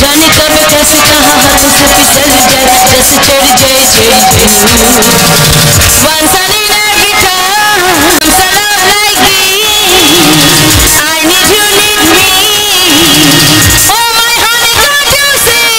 जाने कब कैसे कहाँ हाथों से फिसल जाए जस चढ़ जाए जय वांसाली ना गिटार सलाम लाएगी I need you need me oh my honey can't you see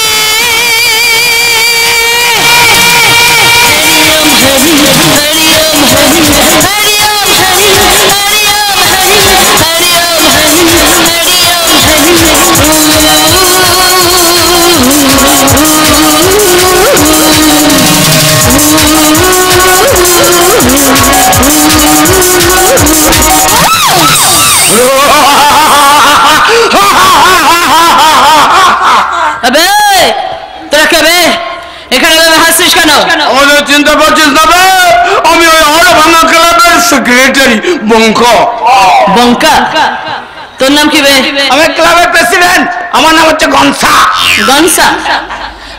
अबे তোরা কে বে এখানে এভাবে হাসছিস কেন ওরে চিন্তা করছিস না বে আমি ওই হাড়ভাঙা ক্লাবের সেক্রেটারি বঙ্কা বঙ্কা তোর নাম কি বে আমি ক্লাবের প্রেসিডেন্ট আমার নাম হচ্ছে গনসা গনসা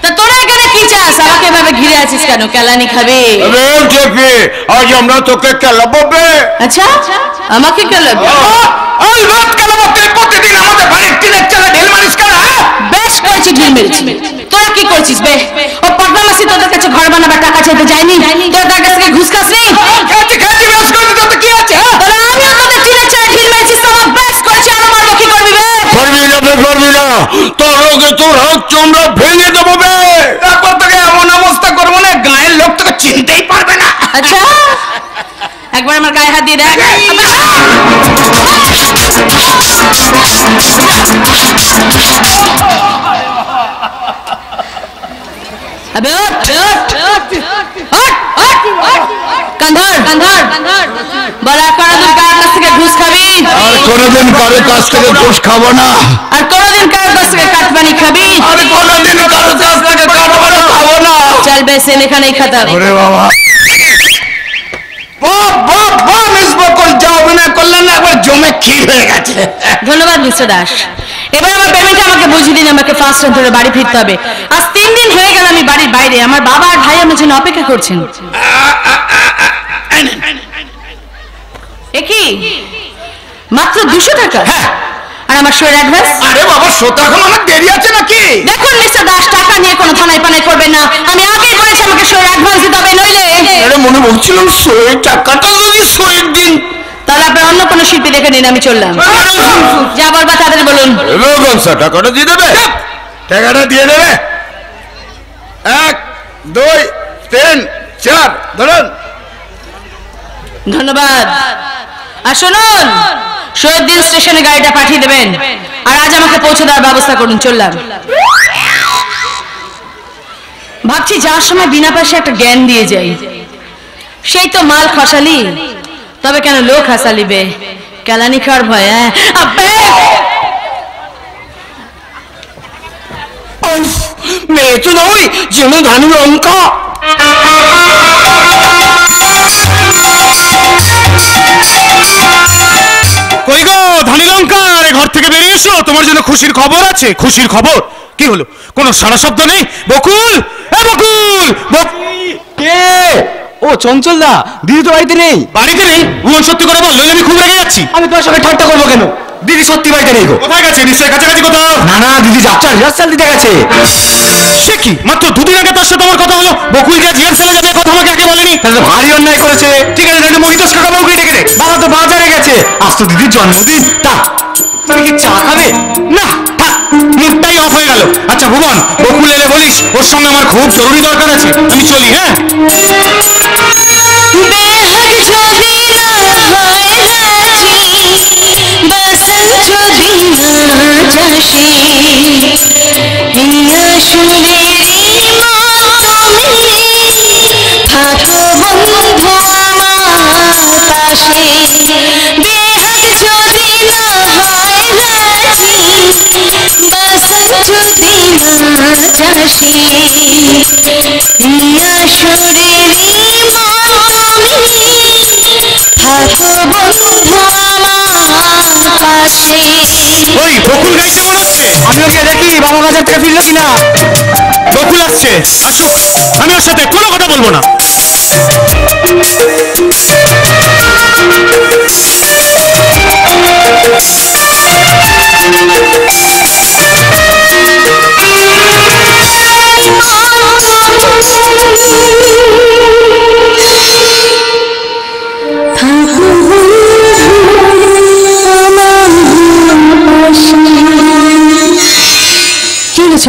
তা তোরা এখানে কি চাস আমাকে এভাবে ঘিরে আছিস কেন কেলানি খাবি আরে টেপি আজ আমরা তোকে কেলাবো বে আচ্ছা আমাকে কেলাবি ওই রাত কেলাবো তুই প্রতিদিন আমাদের বাড়ির টিনের চালে ঢিল মারিস কেন বেশ করেছি ঢিল মেরেছি তোরা কি করছিস বে ও পটনা মাসি তোদের কাছে ঘর বানাবার টাকা চাইতে যায়নি তোর তার কাছ থেকে ঘুষ খাসনি খাচ্ছি বেশ করবি তোতে কি আছে তাহলে আমিও তোদের টিনের চালে ঢিল মেরেছিস তো আমার বেশ করেছি আরো মারবো কি করবি বে করবি না তোর রোগে তোর হাত চমড়া ভেঙে দেবো বে তারপর তোকে এমন অবস্থা করবো না গায়ের লোক তোকে চিনতেই পারবে না আচ্ছা একবার আমার গায়ে হাত দিয়ে দেখ अबे कंधर बड़ा कोनोदिन কার কাছ থেকে ঘুষ খাবি আর কোনদিন কারো কাছ থেকে ঘুষ খাবো না আর কোনদিন কার কাছ থেকে কাটবানি খাবি আর কোনদিন কারো কাছ থেকে কাটবানি খাবো না চল বেশ এখানেই খতম ওরে বাবা বাহ মিস বকুল যাও বিনা করলেন না একবার জমে ক্ষীর হয়ে গেছে ধন্যবাদ মিস্টার দাস এবার আমার পেমেন্ট আমাকে বুঝিয়ে দিন আমাকে ফার্স্ট টাইম ধরে বাড়ি ফিরতে হবে আজ 3 দিন হয়ে গেল আমি বাড়ির বাইরে আমার বাবা আর ভাই আমার জন্য অপেক্ষা করছেন একই মাত্র 200 টাকা হ্যাঁ আর আমার শোয়ের অ্যাডভান্স আরে বাবা শোতে এখন অনেক দেরি আছে নাকি দেখুন মিস্টার দাস টাকা নিয়ে কোনো থানায় পানায় করবেন না আমি আগেই বলেছি আমাকে শোয়ের অ্যাডভান্স দিতে হবে নইলে আরে মনে বলছিলাম শোয়ের টাকাটা যদি শোয়ের দিন তাহলে আপনি অন্য কোনো শিল্পী দেখে নিন আমি চললাম যা বলবা তাদের বলুন গনসা টাকাটা দিয়ে দেবে টাকাটা দিয়ে দেবে 1 2 3 4 ধরুন ধন্যবাদ আর শুনুন শহীদদিন স্টেশনে গাড়িটা পাঠিয়ে দেবেন আর আজ আমাকে পৌঁছে দেওয়ার ব্যবস্থা করুন চললাম ভাবছি যাওয়ার সময় বিনা পয়সা একটা জ্ঞান দিয়ে যাই সেই তো মাল খসালি তবে কেন লোক হাসালি বে কেলানি খাওয়ার ভয় মেয়ে তো নই যেন ধানু লঙ্কা কই গো ধানি লঙ্কা আরে ঘর থেকে বেরিয়ে এসো তোমার জন্য খুশির খবর আছে খুশির খবর কি হলো কোনো সারা শব্দ নেই বকুল কে ও চঞ্চল দা দিদি তো বাড়িতে নেই ভুবন সত্যি করে বল নইলে আমি খুব রেগে যাচ্ছি আমি তোমার সঙ্গে ঠাট্টা করবো কেন দিদি সত্যি বাড়িতে নেই গো কোথায় গেছে নিশ্চয়ই কাছাকাছি কোথাও না দিদি যাত্রা রিহার্সাল দিতে গেছে সে কি মাত্র 2 দিন আগে তার সাথে আমার কথা হলো বকুল যে রিহার্সালে যাবে কথা আমাকে আগে বলেনি তাহলে ভারী অন্যায় করেছে ঠিক আছে তাহলে মহিতোষ কাকা বকুল ডেকে দে বাবা তো বাজারে গেছে আজ তো দিদির জন্মদিন তা তুমি কি চা খাবে না মুখটাই অফ হয়ে গেল আচ্ছা ভুবন বকুল এলে বলিস ওর সঙ্গে আমার খুব জরুরি দরকার আছে আমি চলি হ্যাঁ আসে। ওই বকুল গাইছে মনে হচ্ছে। আমি ওকে দেখি বাবা বাজার থেকে ফিরলো কিনা। বকুল আসছে, আসুক, আমি ওর সাথে কোনো কথা বলবো না।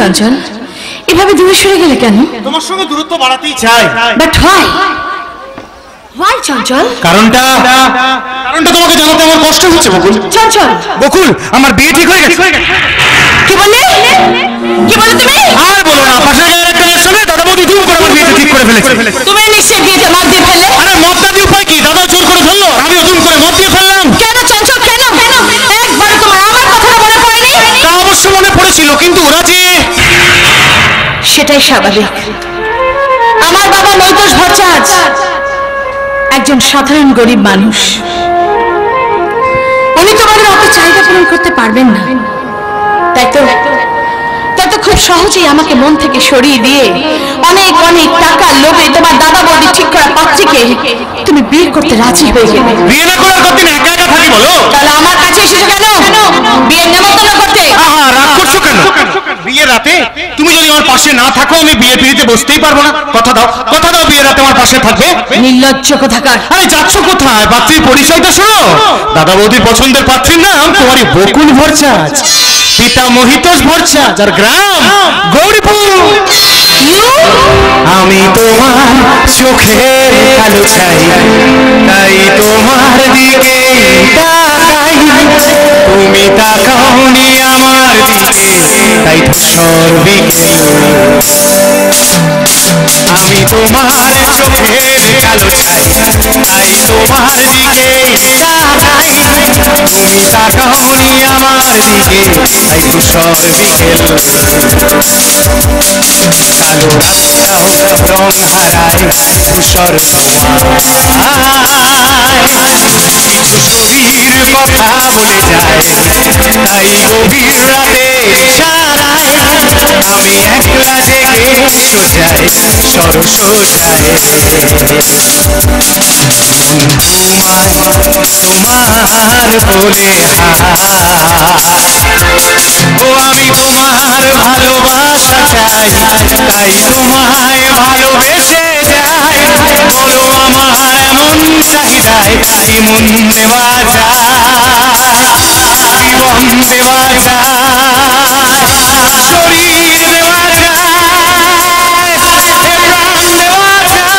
চঞ্চল, এভাবে দূরে সরে গেলে কেন? তোমার সঙ্গে দূরত্ব বাড়াতেই চাই। But why? হোয়াই চঞ্চল? কারণটা তোমাকে জানাতে আমার কষ্ট হচ্ছে বকুল। চঞ্চল, বকুল, আমার বিয়ে ঠিক হয়ে গেছে। কি বললে? কি বলে তুমি? আর বলো না, পাশের গায়ের একটা মেয়ের সঙ্গে দাদা বৌদি ধুম করে আমার বিয়েটা ঠিক করে ফেলেছে। তুমি নিশ্চয়ই বিয়েতে মদ দিয়ে ফেললে? আরে মদ না দিয়ে উপায় কি? দাদা জোর করে ফেললো, আমিও ধুম করে মদ দিয়ে ফেললাম। কেন চঞ্চল, কেন? একবার তোমার আমার কথাটা মনে পড়েনি? তা অবশ্য মনে পড়েছিল, কিন্তু ওরা যে... সেটাই স্বাভাবিক। আমার বাবা নৈতোষ ভট্টাচার্য একজন সাধারণ গরিব মানুষ। উনি তোমাদের অত চাহিদা পূরণ করতে পারবেন না, তাই তো খুব সহজেই আমাকে মন থেকে সরিয়ে দিয়ে অনেক অনেক টাকার লোভে তোমার দাদা বৌদি ঠিক করা পাত্রীকে তুমি বিয়ে করতে রাজি হয়ে গেলে। বিয়ে না করার কতদিন একা একা থাকি বলো? তাহলে আমার কাছে এসেছো কেন? বিয়ের নেমন্তন্ন করতে? আহা, রাগ করছো কেন? বিয়ের রাতে তুমি যদি আমার পাশে না থাকো, আমি বিয়ে পিড়িতে বসতেই পারবো না। কথা দাও বিয়ের রাতে আমার পাশে থাকবে। নির্লজ্জ কোথাকার! আরে যাচ্ছ কোথায়? পাত্রীর পরিচয়টা শোনো। দাদা বৌদির পছন্দের পাত্রীর নাম তোমারই বকুল ভট্টাচার্য, পিতা মহিতোষ ভট্টাচার্য, আর গ্রাম গৌরীপুর। আমি তোমার চোখের কালো চাই, তাই তোমার দিকে তাকাই। তুমি তাকাওনি আমার দিকে, তাই ধূসর বিকেল। আমি তোমার চোখের কালো চাই, তাই তোমার দিকে তাকাই। তুমি তাকাওনি আমার দিকে, তাই ধূসর বিকেল। কালো রাতটাও রং হারায় ধূসর কিছু শরীর কথা বলে যায়, তাই গভীর রাতে সারায় আমি একলা জেগে সোজায় সরসোজায়। তোমার বলে ও আমি তোমার ভালোবাসা চাই, তাই তোমায় ভালোবেসে যাই। বলো আমার এমন চাহিদায় তাই মন দেওয়া যায়, জীবন দেওয়া যায়, শরীর দেওয়া যায়, প্রাণ দেওয়া যায়।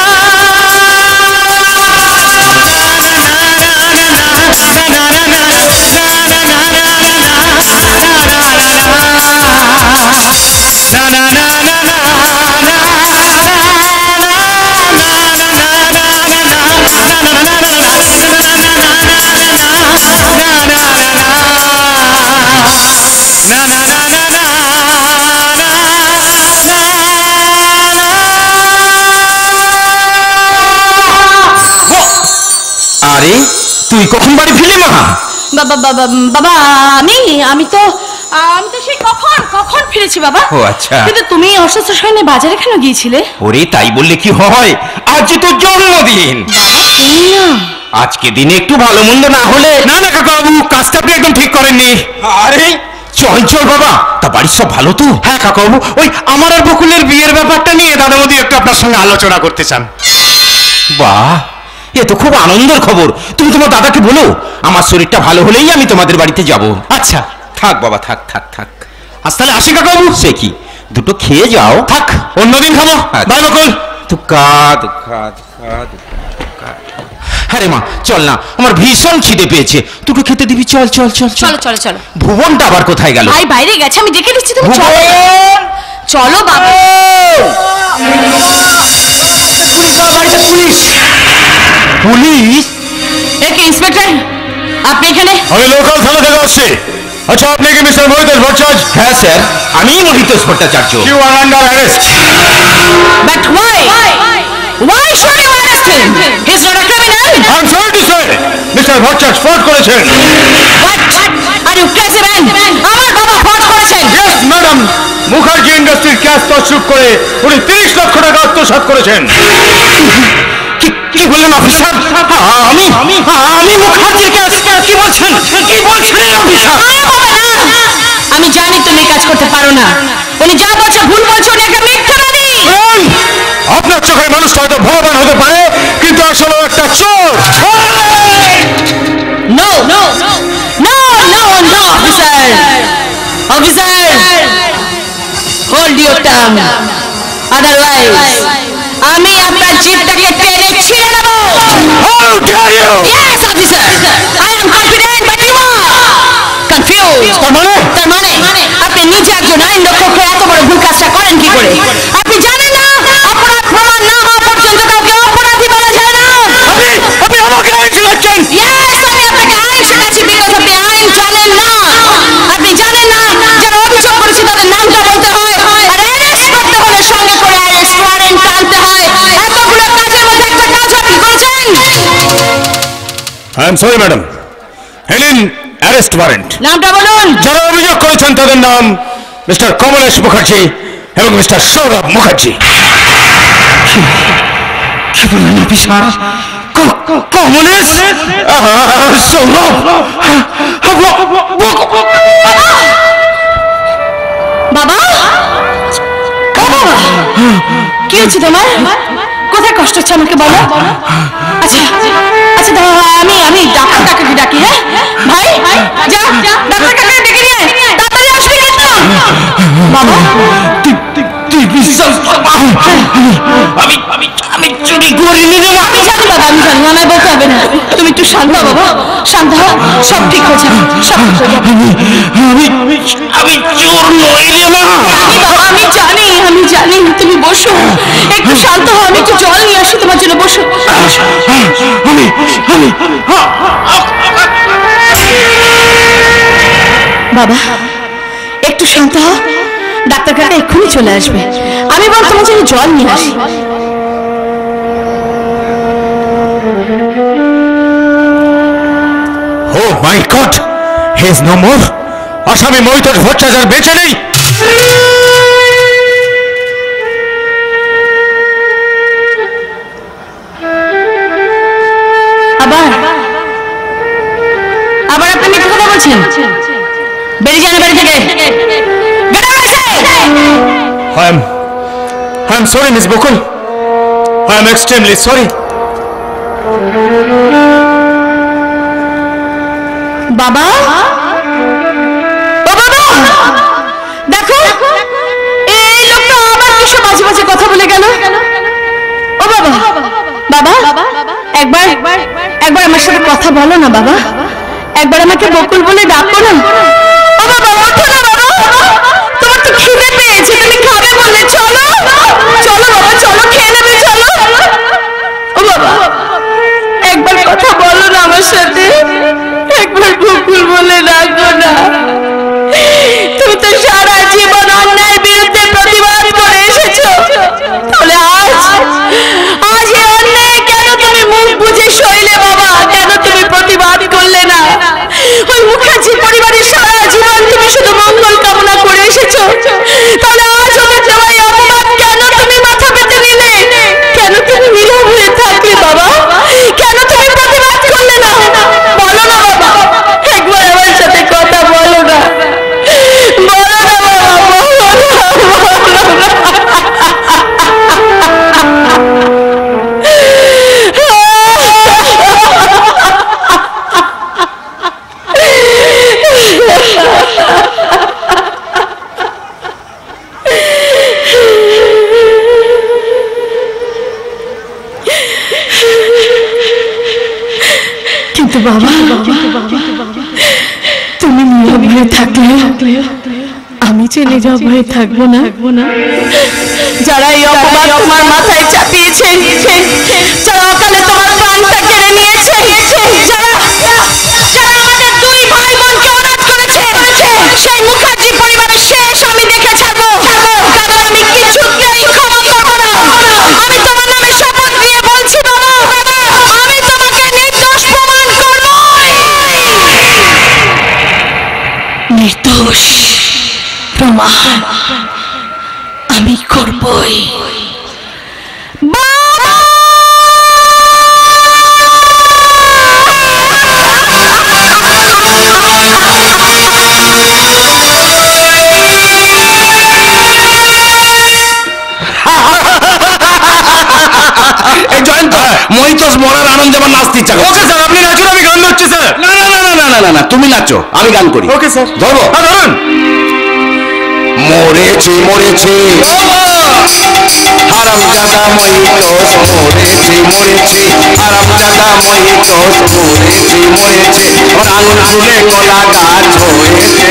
আরে তুই কখন বাড়ি ফিরলি মা? বাবা বাবা বাবা আমি তো সেই কখন ফিরেছি বাবা। ও আচ্ছা। কিন্তু তুমি অসুস্থ শরীরে বাজারে কেন গিয়েছিলে? ওরে তাই বললে কি হয়, আজ তো জন্মদিন। আজকে দিনে একটু ভালো মন্দ না হলে। না না কাকাবাবু, কাজটা আপনি একদম ঠিক করেননি। আরে চঞ্চল বাবা, তা বাড়ির সব ভালো তো? হ্যাঁ কাকাবাবু, ওই আমার আর বকুলের বিয়ের ব্যাপারটা নিয়ে দাদা বৌদি একটু আপনার সঙ্গে আলোচনা করতে চান। বাহ, এ তো খুব আনন্দের খবর। তুমি তোমার দাদাকে বলো আমার শরীরটা ভালো হলেই আমি তোমাদের বাড়িতে যাব। আচ্ছা থাক বাবা, থাক থাক থাক। আজ তাহলে আসি কাকাবাবু। সে কি, দুটো খেয়ে যাও। থাক, অন্যদিন খাবো। বাই বকুল। হ্যাঁ রে মা, চল না, আমার ভীষণ খিদে পেয়েছে, দুটো খেতে দিবি। চল চল চল চলো চলো চলো। ভুবনটা আবার কোথায় গেল? ভাই বাইরে গেছে, আমি ডেকে দিচ্ছি, তুমি চলো। চলো বাবা। পুলিশ? এ কি ইন্সপেক্টর, আপনি এখানে? আমি লোকাল থানা থেকে আসছি। আচ্ছা, আপনি কি মিস্টার মহিতোষ ভট্টাচার্য? হ্যাঁ স্যার, আমি Mohitosh Bhattacharya. You are under arrest. But why? Why should you arrest him? He's not a criminal. I'm sorry to say, Mr. Bhattacharya fraud করেছেন। What? আর আর ইউ ক্রেজি ম্যান? আমার বাবা ফোন করেছেন। ইয়েস ম্যাডাম, মুখার্জি ইন্ডাস্ট্রির cash তছরূপ করে উনি 30 লক্ষ টাকা আত্মসাৎ করেছেন। কি বললেন অফিসার? আমি মুখার্জির ক্যাশ কি বলছেন অফিসার? আমি জানি তুমি কাজ করতে পারো না। উনি যা বলছে ভুল বলছে, উনি একটা মিথ্যাবাদী। আপনার চোখে মানুষটা হয়তো ভগবান হতে পারে, কিন্তু আসলে একটা চোর। No no no no no officer, officer hold your tongue, otherwise আমি আপনার জিভটাকে টেনে ছিঁড়ে নেব। How dare you? Yes, officer. I am confident, but you are confused. তার মানে আপনি নিজে একজন আইন রক্ষক হয়ে এত বড় ভুল কাজটা করেন কি করে? আপনি জানেন না অপরাধ প্রমাণ না হওয়া পর্যন্ত কাউকে অপরাধী বলা যায় না। আপনি আমাকে আইন শেখাচ্ছেন? Yes, আমি আপনাকে আইন শেখাচ্ছি বিকজ আপনি আইন জানেন না। আপনি জানেন না যারা অভিযোগ করেছে তাদের নামটা বলতে হয়, আর অ্যারেস্ট করতে হলে সঙ্গে করে অ্যারেস্ট ওয়ারেন্ট আনতে হয়। এতগুলো কাজের মধ্যে একটা কাজ আপনি করেছেন। আই এম সরি ম্যাডাম, হেলিন অ্যারেস্ট ওয়ারেন্ট। নামটা বলুন। যারা অভিযোগ করেছেন তাদের নাম মিস্টার কমলেশ মুখার্জি এবং মিস্টার সৌরভ মুখার্জি। কি বললেন অফিসার? কমলেশ, সৌরভ, বাবা, কি হচ্ছে তোমার? কোথায় কষ্ট হচ্ছে আমাকে বলো। আচ্ছা আচ্ছা দাঁড়াও, আমি ডাক্তার কাকাকে ডাকি। হ্যাঁ ভাই, যা ডাক্তার কাকাকে ডেকে নিয়ে তাড়াতাড়ি আসবি কিন্তু। বাবা, তুই বিশ্বাস কর, আমি চুরি করিনি রে। আমি জানি বাবা, আমি জানি, আমায় বলতে হবে না। তুমি একটু শান্ত হও বাবা, শান্ত হও, সব ঠিক হয়ে যাবে, সব ঠিক হয়ে যাবে। আমি চোর নই রে মা। বাবা, আমি জানি, তুমি বসো, একটু শান্ত হও, আমি একটু জল নিয়ে আসি তোমার জন্য, বসো। বাবা একটু শান্ত হও, ডাক্তার কাকা এক্ষুনি চলে আসবে। আমি বল তোমার জন্য জল নিয়ে আসি। Oh my god, he is no more. আসামি মহিতোষ ভট্টাচার্য বেঁচে নেই। আবার আপনি মিথ্যে কথা বলছেন। বেরিয়ে যান বাড়ি থেকে। I am sorry, Miss Bukul. I am extremely sorry. বাবা, ও বাবা, দেখো এই লোকটা আবার কিসব বাজে বাজে কথা বলে গেল। ও বাবা, বাবা একবার আমার সাথে কথা বলো না বাবা, একবার আমাকে বকুল বলে ডাকো না। ও বাবা, ওঠো না বাবা, তোমার তো খিদে পেয়েছে, তুমি খাবে বললে। চলো চলো বাবা, চলো খেয়ে নেবে, চলো। ও বাবা, একবার কথা বলো না আমার সাথে, একবার বকুল বলে ডাকো না। তুমি তো সারা জীবন অন্যায়ের বিরুদ্ধে প্রতিবাদ করে এসেছো, তাহলে আজ এই অন্যায় কেন তুমি মুখ বুজে সইলে বাবা? কেন তুমি প্রতিবাদ করলে না? ওই মুখার্জি পরিবারের সারা জীবন তুমি শুধু মঙ্গল কামনা করে এসেছো, তাহলে আজ ওদের দেওয়া এই অপমান কেন তুমি মাথা পেতে নিলে? কেন তুমি নীরব হয়ে থাকলে বাবা? কেন তুমি প্রতিবাদ করলে না? বলো না বাবা, একবার আমার সাথে কথা বলো না, বলো না বাবা, বলো না। কিন্তু বাবা, তুমি নীরব হয়ে থাকলে আমি যে নীরব হয়ে থাকবো না। যারা এই অপমান তোমার মাথায় চাপিয়েছে, যারা অকালে তোমার প্রাণটা কেড়ে নিয়েছে, যারা আমাদের দুই ভাই বোনকে অনাথ করেছে, সেই মুখার্জি পরিবারের শেষ আমি দেখে ছাড়বো। কারণ আমি কিছুতেই ক্ষমা করবো না। আমি তোমার নামে শপথ দিয়ে বলছি বাবা, আমি তোমাকে নির্দোষ প্রমাণ করবো। দোষ প্রমাণ আমি করবই। এই জয়ন্ত মহিতোষ মরার আনন্দে আমার নাচতে ইচ্ছা করছে। ওকে স্যার, আপনি নাচুন, আমি গান ধরছি স্যার। না না না না না না না না, তুমি নাচো, আমি গান করি। ওকে স্যার, ধরো। ধরুন। মরেছে মরেছে হারামজাদা মহিতোষ, মরেছে মরেছে হারামজাদা মহিতোষ, মরেছে মরেছে ওর আঙুল ফুলে কলা গাছ হয়েছে।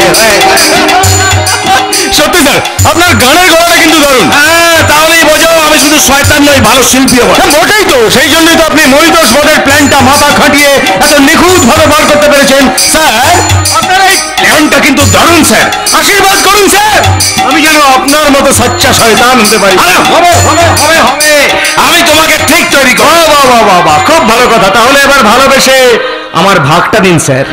সত্যি স্যার, আপনার গানের গলাটা কিন্তু দারুণ। হ্যাঁ, তাহলেই বোঝো আমি শুধু শয়তান নই, ভালো শিল্পীও বটে। হ্যাঁ, মোটেই তো, সেই জন্যই তো আপনি মহিতোষ বধের প্ল্যানটা মাথা খাটিয়ে এত নিখুঁত ভাবে বার করতে পেরেছেন। স্যার, আপনার এই প্ল্যানটা কিন্তু দারুণ স্যার, আশীর্বাদ করুন স্যার, আমি যেন আপনার মতো সচ্চা শয়তান হতে পারি। আরে হবে হবে হবে হবে, আমি তোমাকে ঠিক তৈরি করব। বাহ বাহ বাহ বাহ, খুব ভালো কথা। তাহলে এবার ভালোবেসে আমার ভাগটা দিন স্যার।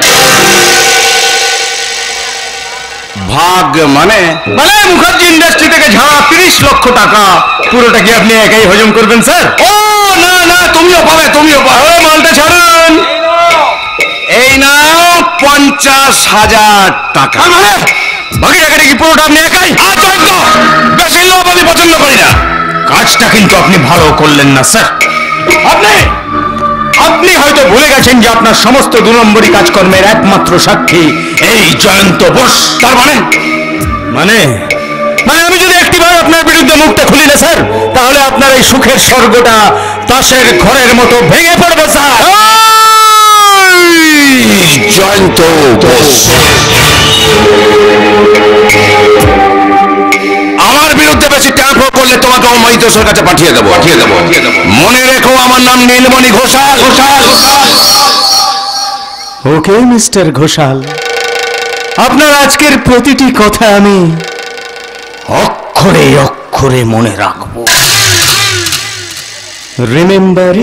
ভাগ মানে? মানে মুখার্জি ইন্ডাস্ট্রি থেকে ঝাড়া 30 লক্ষ টাকা, পুরোটা কি আপনি একাই হজম করবেন স্যার? ও না না, তুমিও পাবে, তুমিও পাবে। মালটা ছাড়ুন। এই নাও 50,000 টাকা। মানে বাকি টাকাটা কি পুরোটা আপনি একাই? বেশি লোভ আমি পছন্দ করি না। কাজটা কিন্তু আপনি ভালো করলেন না স্যার। আপনি আপনি হয়তো ভুলে গেছেন যে আপনার সমস্ত 2 নম্বরী কাজকর্মের একমাত্র সাক্ষী এই জয়ন্ত বোস। তার মানে? মানে মানে আমি যদি একটিবার আপনার বিরুদ্ধে মুখটা খুলি না স্যার, তাহলে আপনার এই সুখের স্বর্গটা তাসের ঘরের মতো ভেঙে পড়বে স্যার। জয়ন্ত বোস, আমার বিরুদ্ধে বেশি ট্যাম্পো করলে তোমাকে মহিতোষের কাছে পাঠিয়ে দেবো। মনে রেখো, আমার নাম নীলমণি ঘোষাল। ওকে মিস্টার ঘোষাল, আপনার আজকের প্রতিটি কথা আমি অক্ষরে অক্ষরে মনে রাখবো। রিমেম্বার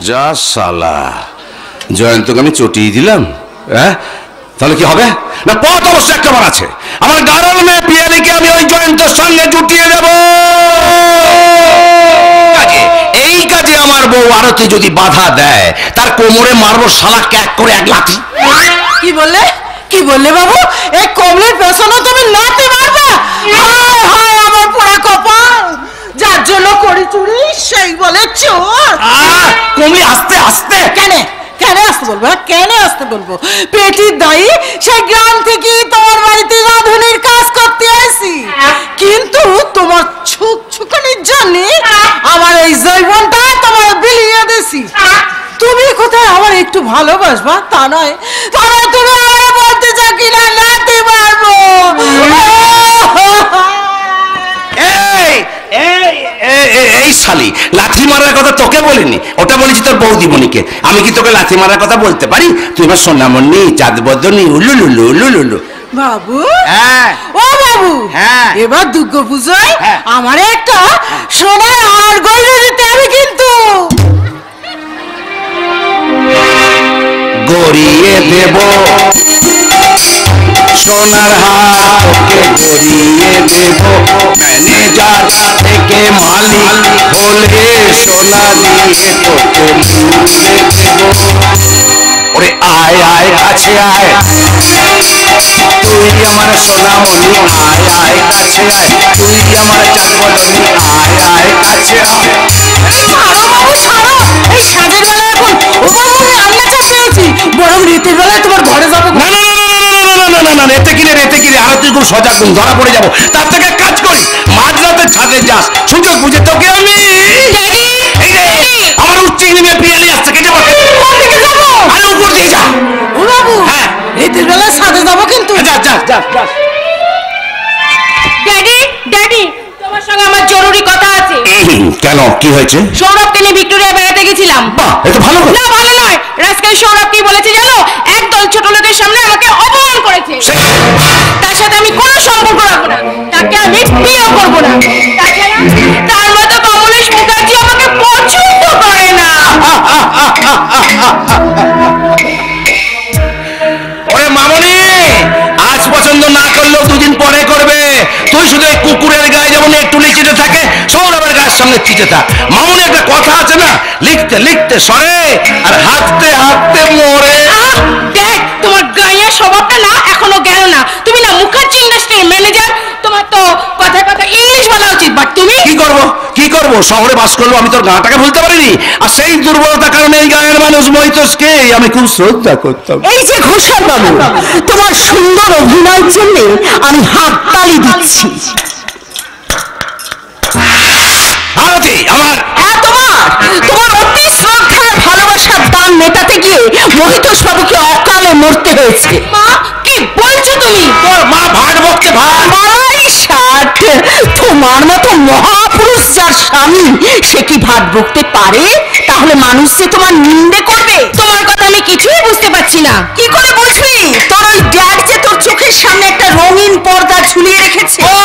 যা শালা, জয়ন্তকে আমি চটিয়ে দিলাম। হ্যাঁ, তাহলে কি হবে? না, পথ অবশ্য একবার আছে। আমার গারল মেয়ে পিয়ালিকে আমি ওই জয়ন্তের সঙ্গে জুটিয়ে দেব। এই কাজে আমার বউ আরতি যদি বাধা দেয়, তার কোমরে মারবো শালা ক্যাক করে 1 লাঠি। কি বললে, কি বললে বাবু? এই কমলের পেছনে তুমি লাথি মারবে? হায় হায় আমার পোড়া কপাল, যার জন্য করি চুরি সেই বলে চোর। কমলি, আস্তে আস্তে। কেন কেন আসতে বলবো? কেন আসতে বলবো? পেটির দায়ী সেই গ্রাম থেকে তোমার বাড়িতে রাঁধুনির কাজ করতে আসি, কিন্তু তোমার ছুকছুকানির জন্য আমার এই জীবনটা তোমার বিলিয়ে দিছি। তুমি কোথায় আমার একটু ভালোবাসবা তা নয়, তাহলে তুমি আমার বলতে চাও কিনা লাথি মারবো? এই শালি, লাঠি মারার কথা তোকে বলিনি, ওটা বলেছি তোর বৌদিমণিকে। আমি কি তোকে লাঠি মারার কথা বলতে পারি? তুই আমার সোনামণি, চাঁদ বদনি, উলুলুলু উলুলুলু। বাবু, হ্যাঁ ও বাবু, হ্যাঁ, এবার দুর্গা পুজোয় হ্যাঁ, আমার একটা সোনার হার গয়না দিতে হবে কিন্তু। গড়িয়ে দেব সোনার হার, তোকে গড়িয়ে দেব। ম্যানেজার থেকে মালিক হলে সোনা দিয়ে তোকে মুড়ে দেব। ওরে আয় আয় কাছে আয়, তুই আমার সোনামণি, আয় আয় কাছে আয়, তুই আমার চাঁদ বদনি, আয় আয় কাছে আয়। ছাড়ো বাবু ছাড়ো, এই সাজের বেলা এখন ও বাবু আমি আল্লাহ চাপ পেয়েছি, বরং রীতির বেলায় তোমার ঘরে যাবো। না না না না না না, রেতে কিনে আর তুই খুব সজাগ, ধরা পড়ে যাবো। তার থেকে কাজ করি, মাঝরাতে ছাদে যাস, সুযোগ বুঝে তোকে আমি আমার উচ্চ নেমে পিয়ালি আসছে, কেটে বসে আরে উপর দিয়ে যা। ও বাবু, হ্যাঁ, রীতির বেলায় সাজে যাবো কিন্তু। যা যা যা যা। ড্যাডি ড্যাডি, তোমার সঙ্গে আমার জরুরি কথা আছে। কেন, কি হয়েছে? সৌরভকে নিয়ে ভিক্টোরিয়া বেড়াতে গেছিলাম। বাহ, এ তো ভালো কথা। না ভালো নয়, রাজকাল সৌরভ কি বলেছে জানো? একদল ছোট লোকের সামনে আমাকে অপমান করেছে। তার সাথে আমি কোনো সম্পর্ক রাখবো না, তাকে আমি বিয়েও করবো না। তাছাড়া তার মতো কমলেশ মুখার্জি আমাকে পছন্দ করে না। মায়ের সঙ্গে চিঠে থাক। মামুনি একটা কথা আছে না, লিখতে লিখতে সরে আর হাঁটতে হাঁটতে মরে। দেখ তোমার গায়ের স্বভাবটা না এখনো গেল না। তুমি না মুখার্জি ইন্ডাস্ট্রির ম্যানেজার, তোমার তো কথায় কথা ইংলিশ বলা উচিত। বাট তুমি কি করব শহরে বাস করলো, আমি তোর গাঁটাকে ভুলতে পারিনি। আর সেই দুর্বলতার কারণে এই গায়ের মানুষ মহিতোষকে আমি খুব শ্রদ্ধা করতাম। এই যে ঘোষাল বাবু, তোমার সুন্দর অভিনয়ের জন্য আমি হাততালি দিচ্ছি। আরতি আমার তোমার অতি শ্রদ্ধার ভালোবাসার দাম মেটাতে গিয়ে মহিতোষ বাবুকে অকালে মরতে হয়েছে। মা কি বলছো তুমি? তোর মা ভাট বকতে ভাট। তোমার মতো মহাপুরুষ যার স্বামী সে কি ভাট বকতে পারে? তাহলে মানুষ যে তোমার নিন্দে করবে। তোমার কথা আমি কিছুই বুঝতে পারছি না। কি করে বুঝবি? তোর ওই ড্যাড যে তোর চোখের সামনে একটা রঙিন পর্দা ঝুলিয়ে রেখেছে। ও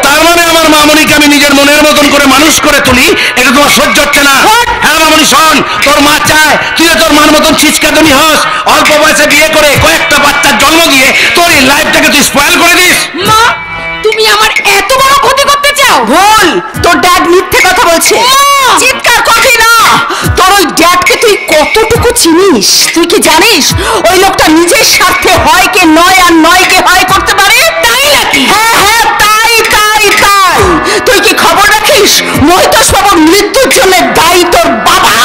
তার মানে আমার মামুনিকে আমি নিজের মনের মতন করে মানুষ করে তুলি, এটা তোমার সহ্য হচ্ছে না? হ্যাঁ মামুনি শোন, তোর মা চায় তুই তোর মার মতন ছিচকাদমি হস, অল্প বয়সে বিয়ে করে কয়েকটা বাচ্চার জন্ম দিয়ে তোর এই লাইফটাকে তুই স্পয়েল করে দিস। মা তুমি আমার এত বড় ক্ষতি করতে চাও? ভুল, তোর ড্যাড মিথ্যে কথা বলছে। চিৎকার করবি না। তোর ওই ড্যাডকে তুই কতটুকু চিনিস? তুই কি জানিস ওই লোকটা নিজের স্বার্থে হয় কে নয় আর নয় কে হয় করতে পারে? তাই নাকি? হ্যাঁ তাই। তুই কি খবর রাখিস মহিতোষ বাবুর মৃত্যুর জন্য দায়ী তোর বাবা?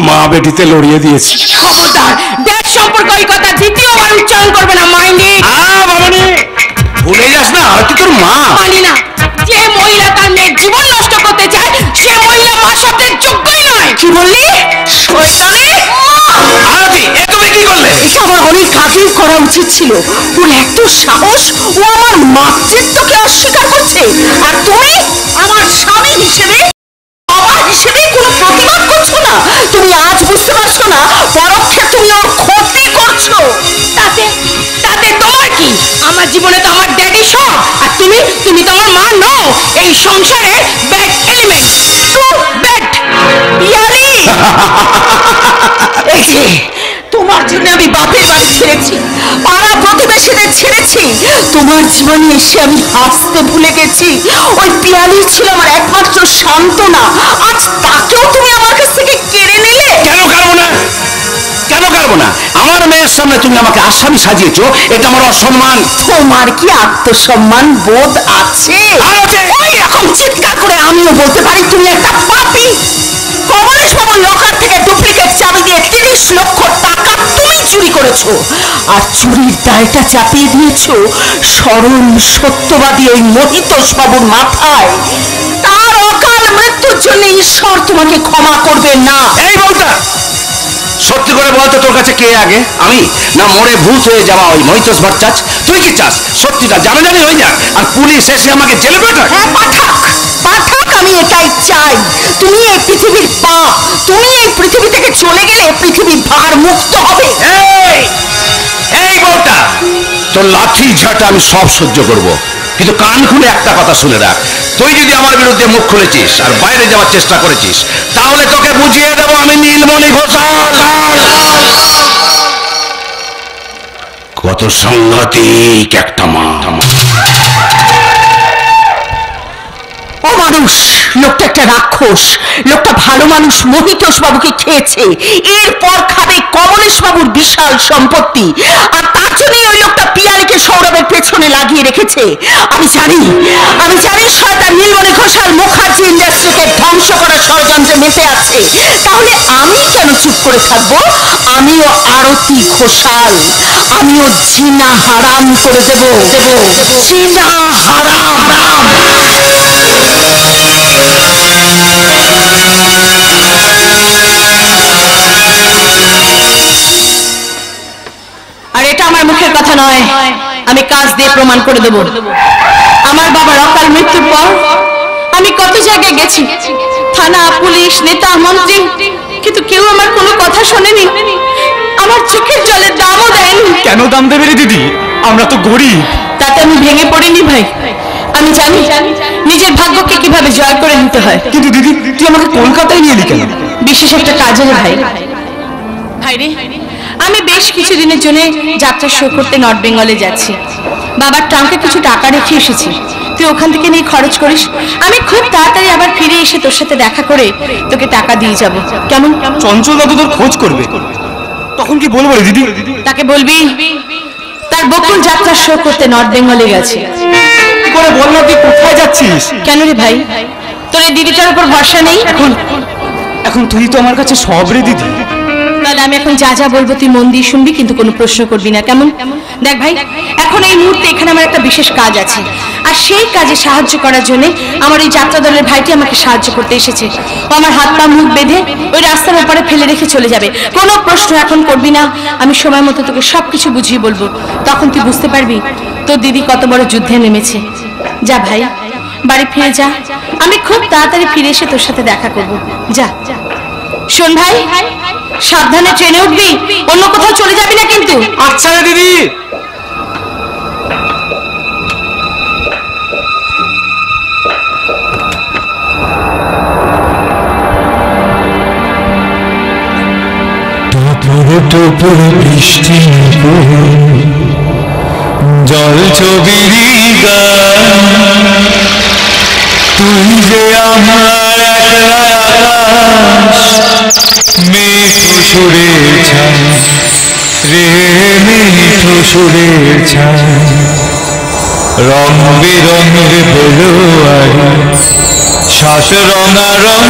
মা বেটিতে লড়িয়ে দিয়েছি। খবরদার ড্যাড সম্পর্কে ওই কথা দ্বিতীয়বার উচ্চারণ করবে না। মাইন্ডে মামুনি ভুলে যাস না, হয়তো তোর মা। মানি না, যে মহিলা তার মেয়ের জীবন নষ্ট করতে চায় সে মহিলা মা শব্দের যোগ্যই নয়। কি বললি? শয়তানি! আরতি এ তুমি কি করলে? এটা আমার অনেক আগেই করা উচিত ছিল। ওর এত সাহস, ও আমার মাতৃত্বকে অস্বীকার করছে। আর তুমি আমার স্বামী হিসেবে, বাবা হিসেবে কোনো প্রতিবাদ করছো না। তুমি আজ বুঝতে পারছো না, পরোক্ষে তুমি ওর ক্ষতি করছো। তাতে তোমার কি? আমার জীবনে তো আমার ড্যাডি সব, আর তুমি তো আমার মা নও। এই সংসারের bad element, too bad. Piyali, এই যে তোমার জন্য আমি বাপের বাড়ি ছেড়েছি, পাড়া প্রতিবেশীদের ছেড়েছি, তোমার জীবনে এসে আমি হাসতে ভুলে গেছি। ওই পিয়ালি ছিল আমার একমাত্র সান্ত্বনা। আজ তাকেও তুমি আমার কাছ থেকে কেড়ে নিলে। কেন কারবো না? আমার মেয়ের সামনে তুমি আমাকে আসামি সাজিয়েছো, এটা আমার অসম্মান। তোমার কি আত্মসম্মান বোধ আছে? ওই রকম চিৎকার করে আমিও বলতে পারি তুমি একটা পাপী। কমলেশ বাবুর লকার থেকে ডুপ্লিকেট চাবি দিয়ে 30 লক্ষ টাকা তুমি চুরি করেছো, আর চুরির দায়টা চাপিয়ে দিয়েছো সরল সত্যবাদী ওই মহিতোষ বাবুর মাথায়। তার অকাল মৃত্যুর জন্য ঈশ্বর তোমাকে ক্ষমা করবে না। এই বলতা, সত্যি করে বলতো তোর কাছে কে আগে, আমি না মরে ভূত হয়ে যাওয়া ওই মহিতোষ ভট্টাচার্য? তুই কি চাস সত্যিটা জানাজানি হয়ে যাক আর পুলিশ এসে আমাকে জেলে পাঠাক? হ্যাঁ পাঠাক, আমি এটাই চাই। তুমি এই পৃথিবীর পাপ, তুমি এই পৃথিবী থেকে চলে গেলে পৃথিবী ভার মুক্ত হবে। এই বলটা, তোর লাঠি ঝাঁটা আমি সব সহ্য করব, কিন্তু কান খুলে একটা কথা শুনে রাখ, তুই যদি আমার বিরুদ্ধে মুখ খুলেছিস আর বাইরে যাওয়ার চেষ্টা করেছিস, তাহলে তোকে বুঝিয়ে দেবো আমি নীলমণি ঘোষাল। কত সাংঘাতিক একটা মা। অমানুষ লোকটা, একটা রাক্ষস। লোকটা ভালো মানুষ মহিতোষ বাবুকে খেয়েছে, এরপর খাবে কমলেশ বাবুর বিশাল সম্পত্তি, আর তার জন্যই ওই লোকটা পিয়ালিকে সৌরভের পেছনে লাগিয়ে রেখেছে। আমি জানি শয়তান নীলমণি ঘোষাল মুখার্জি ইন্ডাস্ট্রিকে ধ্বংস করার ষড়যন্ত্রে মেতে আছে। তাহলে আমি কেন চুপ করে থাকবো? আমিও আরতি ঘোষাল, আমিও জিনা হারাম করে দেব, জিনা হারাম। আর এটা আমার মুখের কথা নয়, আমি কাজ দিয়ে প্রমাণ করে দেব। আমার বাবার অকাল মৃত্যুর পর আমি কত জায়গায় গেছি, থানা, পুলিশ, নেতা, মন্ত্রী, কিন্তু কেউ আমার কোনো কথা শোনেনি, আমার চোখের জলের দামও দেয়নি। কেন দাম দেবে রে দিদি, আমরা তো গরিব। তাতে আমি ভেঙে পড়িনি ভাই, আমি জানি নিজের ভাগ্যকে কিভাবে জয় করে নিতে হয়। কিন্তু দিদি তুই আমাকে কলকাতায় নিয়ে এলি কেন? বিশেষ একটা কাজে ভাই। ভাই রে, আমি বেশ কিছুদিনের জন্য যাত্রা শো করতে নর্থ বেঙ্গলে যাচ্ছি। বাবার ট্রাঙ্কে কিছু টাকা রেখে এসেছি, তুই ওখান থেকে নিয়ে খরচ করিস। আমি খুব তাড়াতাড়ি আবার ফিরে এসে তোর সাথে দেখা করে তোকে টাকা দিয়ে যাব, কেমন? চঞ্চল দাদু তোর খোঁজ করবে, তখন কি বলবো রে দিদি? তাকে বলবি তার বকুল যাত্রা শো করতে নর্থ বেঙ্গলে গেছে। কি করে বল না, তুই কোথায় যাচ্ছিস? কেন রে ভাই, তোর এই দিদিটার উপর ভরসা নেই? এখন তুই তো আমার কাছে সব রে দিদি। তাহলে আমি এখন যা যা বলবো তুই মন দিয়ে শুনবি, কিন্তু কোনো প্রশ্ন করবি না, কেমন? দেখ ভাই, এখন এই মুহূর্তে এখানে আমার একটা বিশেষ কাজ আছে, আর সেই কাজে সাহায্য করার জন্য আমার এই যাত্রা দলের ভাইটি আমাকে সাহায্য করতে এসেছে। ও আমার হাত পা মুখ বেঁধে ওই রাস্তার ওপারে ফেলে রেখে চলে যাবে। কোনো প্রশ্ন এখন করবি না, আমি সময় মতো তোকে সবকিছু বুঝিয়ে বলবো, তখন তুই বুঝতে পারবি তোর দিদি কত বড় যুদ্ধে নেমেছে। যা ভাই, বাড়ি ফিরে যা, আমি খুব তাড়াতাড়ি ফিরে এসে তোর সাথে দেখা করব। যা। শোন ভাই, সাবধানে ট্রেনে উঠবি, অন্য কোথাও চলে যাবি না কিন্তু। আচ্ছা রে দিদি। তোর বৃষ্টি জল ছবিরি তুই যে আমার মিঠু সুরের ছায় রে, মিঠু সুরের ছায় রং বেরঙের বেলোয়ারি সাত রঙা রঙ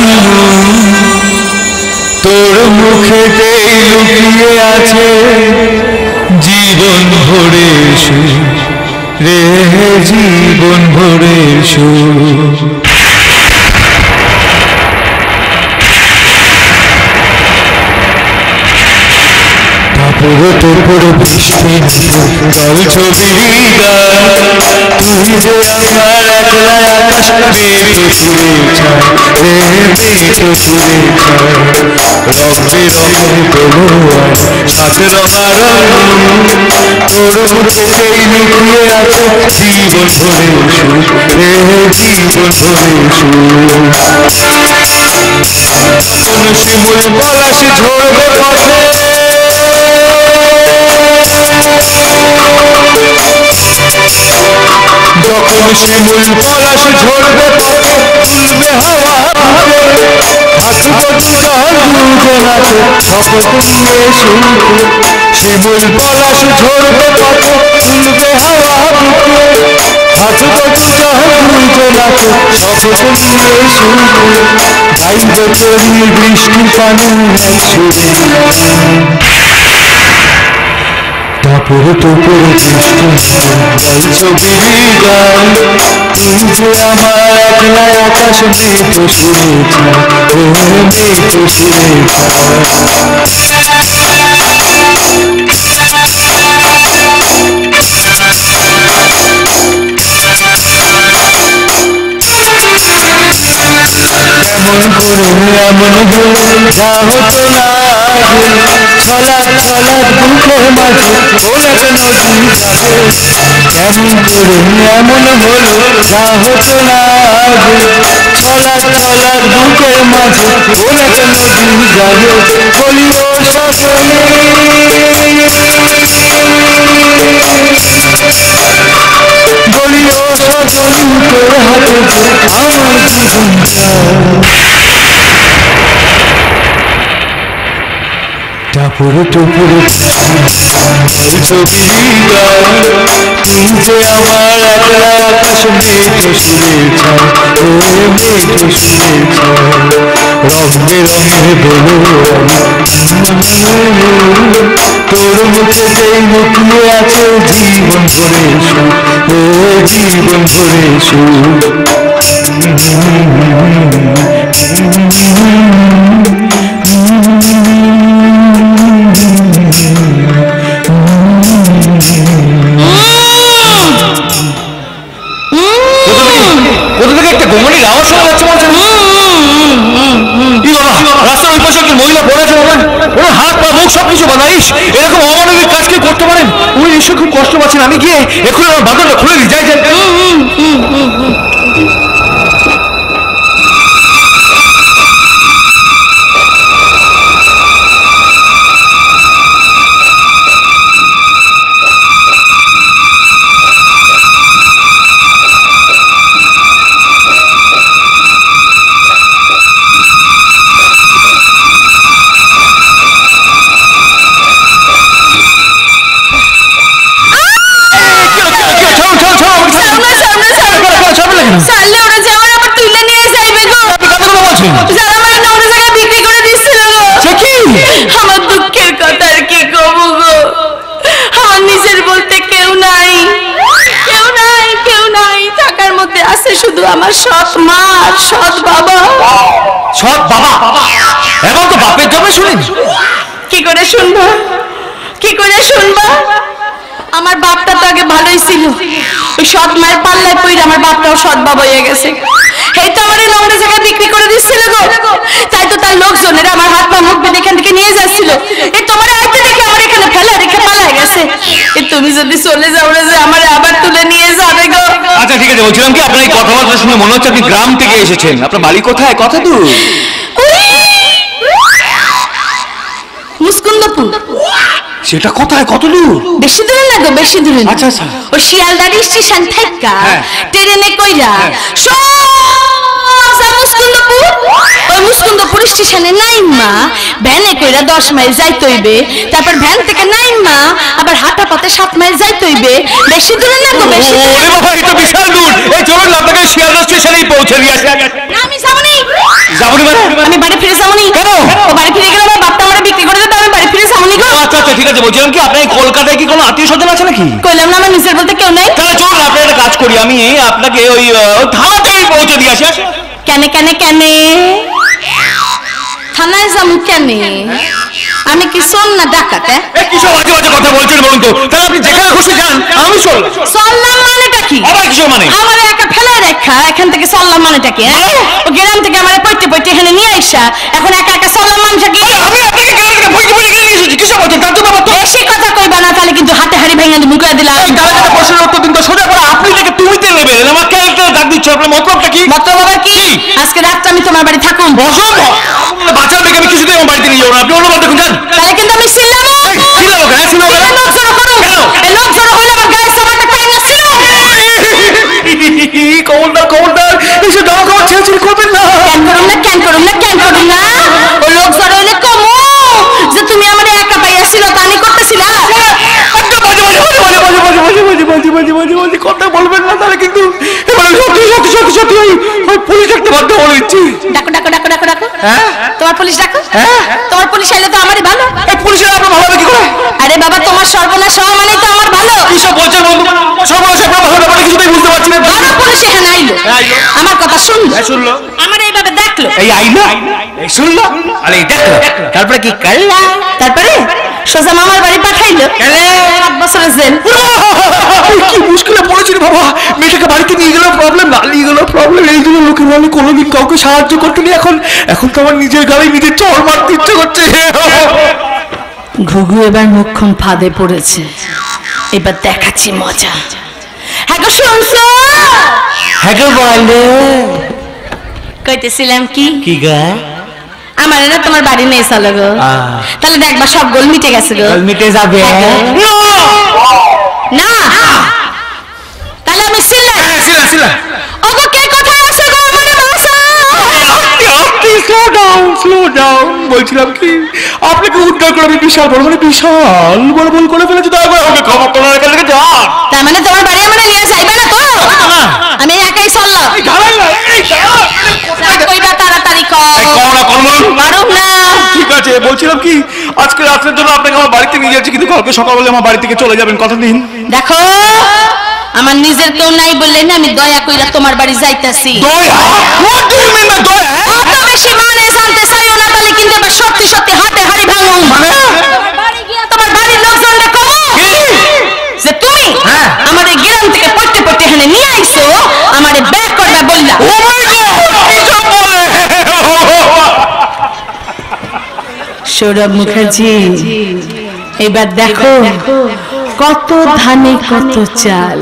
তোর মুখেতেই লুকিয়ে আছে জীবন ভরে সুর রে, জীবন ভরে সুর। তোর বৃষ্টি জল ছবি তুই যে আমার একলা আকাশ মেঘ সুরে ছায় রে, মেঘ সুরে ছায় রং বেরঙের বেলোয়ার সাত রঙা রঙ তোর মুখেই লুকিয়ে আছে জীবন ভরে সুর রে, জীবন ভরে সুর। কোন শিমুল পলাশ ঝরবে পথে যখন শিমুল পলাশ ঝরবে পথে তুলবে হাওয়া হাসবো দুজনাতে শপথ নিয়ে শুনবে শিমুল পলাশ ঝরবে পথে তুলবে হাওয়া হাসবো দুজনাতে শপথ নিয়ে শুনবে গাইব তোরি বৃষ্টি পানি সুরে তারপরে তোপর বৃষ্টি ছবি গান তুই যে আমার একলা আকাশ মেঘ সুরে ছায় ও মেঘ সুরে কেমন করে এমন হলো যা হতো না ছলাক ছলাক বুকের মাঝে ওলাক নদী যাবে কেমন করে এমন হলো যা হতো না ছলাক ছলাক বুকের মাঝে ওলাক নদী যাবে বলিও সজনে বলিও সজন তোর হাতে আমার জীবনটা টাপুরে টুপুরে ছবি তুই যে আমার একলা আকাশ মেঘ সুরে ছায় ও মেঘ সুরে ছায় রং বেরঙের বেলোয়ারি তোর মুখেতেই লুকিয়ে আছে জীবন ভরে সুর ও জীবন ভরে সুর। একটা গোমনির আওয়াজ শোনা যাচ্ছে মনে রাস্তার ওই পাশে একজন মহিলা পড়েছে ওনার হাত পা মুখ সবকিছু বানাইস এরকম অমানবিক কাজ কি করতে পারেন? উনি নিশ্চয়ই খুব কষ্ট পাচ্ছেন, আমি গিয়ে এখন আমার বাঁধনটা খুলে দিই যাই যাই। বলছেন? যারা আমার নোংরা জায়গা বিক্রি করে দিচ্ছিল গো। সে কি? আমার দুঃখের কথা আর কি কব গো, আমার নিজের বলতে কেউ নাই, কেউ নাই, কেউ নাই। থাকার মধ্যে আছে শুধু আমার সৎ মা আর সৎ বাবা। সৎ বাবা? এখন তো বাপের জন্য শুনিনি। কি করে শুনবা, কি করে শুনবা? আমার বাপটা তো আগে ভালোই ছিল, ওই সৎ মায়ের পাল্লায় পড়ে আমার বাপটাও সৎ বাবা হয়ে গেছে। এই তো আমার এই নোংরা জায়গা বিক্রি করে দিচ্ছিল গো, তাই তো তার লোকজনেরা আমার হাত পা মুখ বেঁধে এখান থেকে নিয়ে যাচ্ছিল। এই তোমার আইতে দেখে আমার এখানে ফেলা রেখে পালায় গেছে। এই তুমি যদি চলে যাও রে, যে আমার আবার তুলে নিয়ে যাবে গো। আচ্ছা ঠিক আছে, বলছিলাম কি আপনার এই কথাবার্তা শুনে মনে হচ্ছে আপনি গ্রাম থেকে এসেছেন। আপনার বাড়ি কোথায়? কত দূর? মুস্কুন্দপুর। সেটা কোথায়, কত দূর? বেশি দূরে না গো, বেশি দূরে না। আচ্ছা, আচ্ছা। ওই শিয়ালদাড়ি স্টেশন থেকে হ্যাঁ। ট্রেনে কইরা মুস্কুন্দপুর, ওই মুস্কুন্দপুর স্টেশনে নাইমা ভ্যানে কইরা 10 মাইল যাইতে হইবে, তারপর ভ্যান থেকে নাইমা আবার হাঁটা পথে 7 মাইল যাইতে হইবে। বেশি দূরে না গো, বেশি দূরে। ওরে বাবা, এটা বিশাল দূর। এই চলুন আপনাকে শিয়ালদা স্টেশনেই পৌঁছে দিয়ে আসি। না, আমি যাবনি। যাবনি মানে? আমি বাড়ি ফিরে যাবনি। কেন? ও বাড়ি ফিরে গেলে আমার বাপটা আমার বিক্রি করে দেবে, আমি বাড়ি ফিরে যাবনি গো। আচ্ছা আচ্ছা ঠিক আছে, বলছিলাম কি আপনার এই কলকাতায় কি কোনো আত্মীয় স্বজন আছে নাকি? কইলাম না আমার নিজের বলতে কেউ নেই। তাহলে চলুন আপনি একটা কাজ করি, আমি আপনাকে ওই থানাতেই পৌঁছে দিয়ে আসি। কেনে কেনে কেনে থানায় যাবো কেনে? আমি কি শোন না ডাকাত? কিসব বাজে বাজে কথা বলছেন বলুন তো? তাহলে আপনি যেখানে খুশি যান, আমি চললাম। চললাম মানেটা কি? আবার কিসব মানে? আমার একা ফেলায় রেখা এখান থেকে চললাম মানেটা কি? ও গ্রাম থেকে আমার পড়তে পড়তে এখানে নিয়ে আইসা এখন একা একা চললাম মানেটা কি? আমি আপনাকে গ্রাম থেকে বইতে বইতে নিয়ে এসেছি, কিসব বলছেন? তার তো বাবা তো বেশি কথা কইবা না, তাহলে কিন্তু হাতে হাড়ি ভেঙে মুখে দিলাম। তাহলে একটা প্রশ্নের উত্তর দিন তো সোজা করে। আপনি থেকে তুমিতে নেবেন, আমার ক্যারেক্টার ডাক দিচ্ছে, আপনার মতলবটা কি? মতলব আবার কি? আজকে রাতটা আমি তোমার বাড়ি থাকুন। অসম্ভব। বাচ্চার মেয়েকে আমি কিছুতেই আমার বাড়িতে নিয়ে যাবো না। আপনি অন্য বার দেখুন যান। তাহলে কিন্তু আমি ছিলাম লোক জড়ো করো। এই লোক জড়ো হইলে আমার গায়ে সবাইটা টাইম আসছিল। খবরদার এসে দাও, খাওয়া ছেড়ে করবেন না। কেন করুন না, কেন করুন না, কেন করুন না? ও লোক জড়ো হইলে কমো যে তুমি আমার একা পাইয়াছিল তা আমি করতেছিলাম। কথা বলবেন না, তাহলে কিন্তু সত্যি ওই পুলিশ একটা বাধ্য বলে দিচ্ছি। ডাকো ডাকো ডাকো ডাকো ডাকো। হ্যাঁ তোমার পুলিশ ডাকো। হ্যাঁ, তোমার পুলিশ আইলে তো আমারই ভালো। এই পুলিশের আপনার ভালো হবে কি করে? আরে বাবা, তোমার সর্বনাশ হওয়া মানে তো আমার ভালো। কিসব বলছেন বন্ধু? সর্বনাশ আপনার ভালো ব্যাপারে কিছুতেই বুঝতে পারছি না। বড় পুলিশ এখানে আইলো, আমার কথা শুনলো, শুনলো, আমার এইভাবে দেখলো, এই আইলো, এই শুনলো, আর এই দেখলো, তারপরে কি করলা? তারপরে সোজা মামার বাড়ি পাঠাইলো। 7 বছরের জেল। কি মুশকিলে পড়েছিল বাবা। মেয়েটাকে বাড়িতে নিয়ে গেল প্রবলেম, না নিয়ে গেল প্রবলেম। এই জন্য লোকে বলে কোনোদিন কাউকে সাহায্য করতে নেই। এখন তো আমার নিজের গাড়ি নিজের চড় মারতে ইচ্ছে করছে। ঘুঘু এবার মুখ্যম ফাঁদে পড়েছে, এবার দেখাচ্ছি মজা। হ্যাঁ গো শুনছো? হ্যাঁ গো বলে। কইতেছিলাম কি কি গা? আমার না তোমার বাড়ি নেই চলো গো। তাহলে দেখবা সব গোল মিটে গেছে গো। মিটে যাবে না তাহলে আমি সিলাই। ওগো কে কোথায় আছে গো? মানে বাসা। Slow down. বলছিলাম কি আপনাকে উদ্ধার করে আমি বিশাল বড় ভুল করে ফেলেছি। তারপর আমাকে ক্ষমা করার কাছে যান। তার মানে তোমার বাড়ি আমরা নিয়ে যাইবে না তো? আমি একাই চললাম। কইবা তাড়াতাড়ি কর। পারুম না। ঠিক আছে, বলছিলাম কি আজকে রাতের জন্য আপনাকে আমার বাড়িতে নিয়ে যাচ্ছি, কিন্তু কালকে সকালবেলা আমার বাড়ি থেকে চলে যাবেন, কথা দিন। দেখো আমার নিজের কেউ নাই বললে না আমি দয়া কইরা তোমার বাড়ি যাইতাছি। দয়া? What do you mean by দয়া? অত বেশি মানে জানতে চাইও না, তাহলে কিন্তু এবার সত্যি সত্যি হাতে হাড়ি ভাঙুম। মানে? বাড়ি গিয়া তোমার বাড়ির লোকজনরা কমো যে তুমি আমাদের গ্রাম থেকে পড়তে পড়তে এখানে নিয়ে আইছো, আমারে ব্যাক করবা বললা। ও মাই গড, কি সব বলে? সৌরভ মুখার্জি, এবার দেখো কত ধানে কত চাল।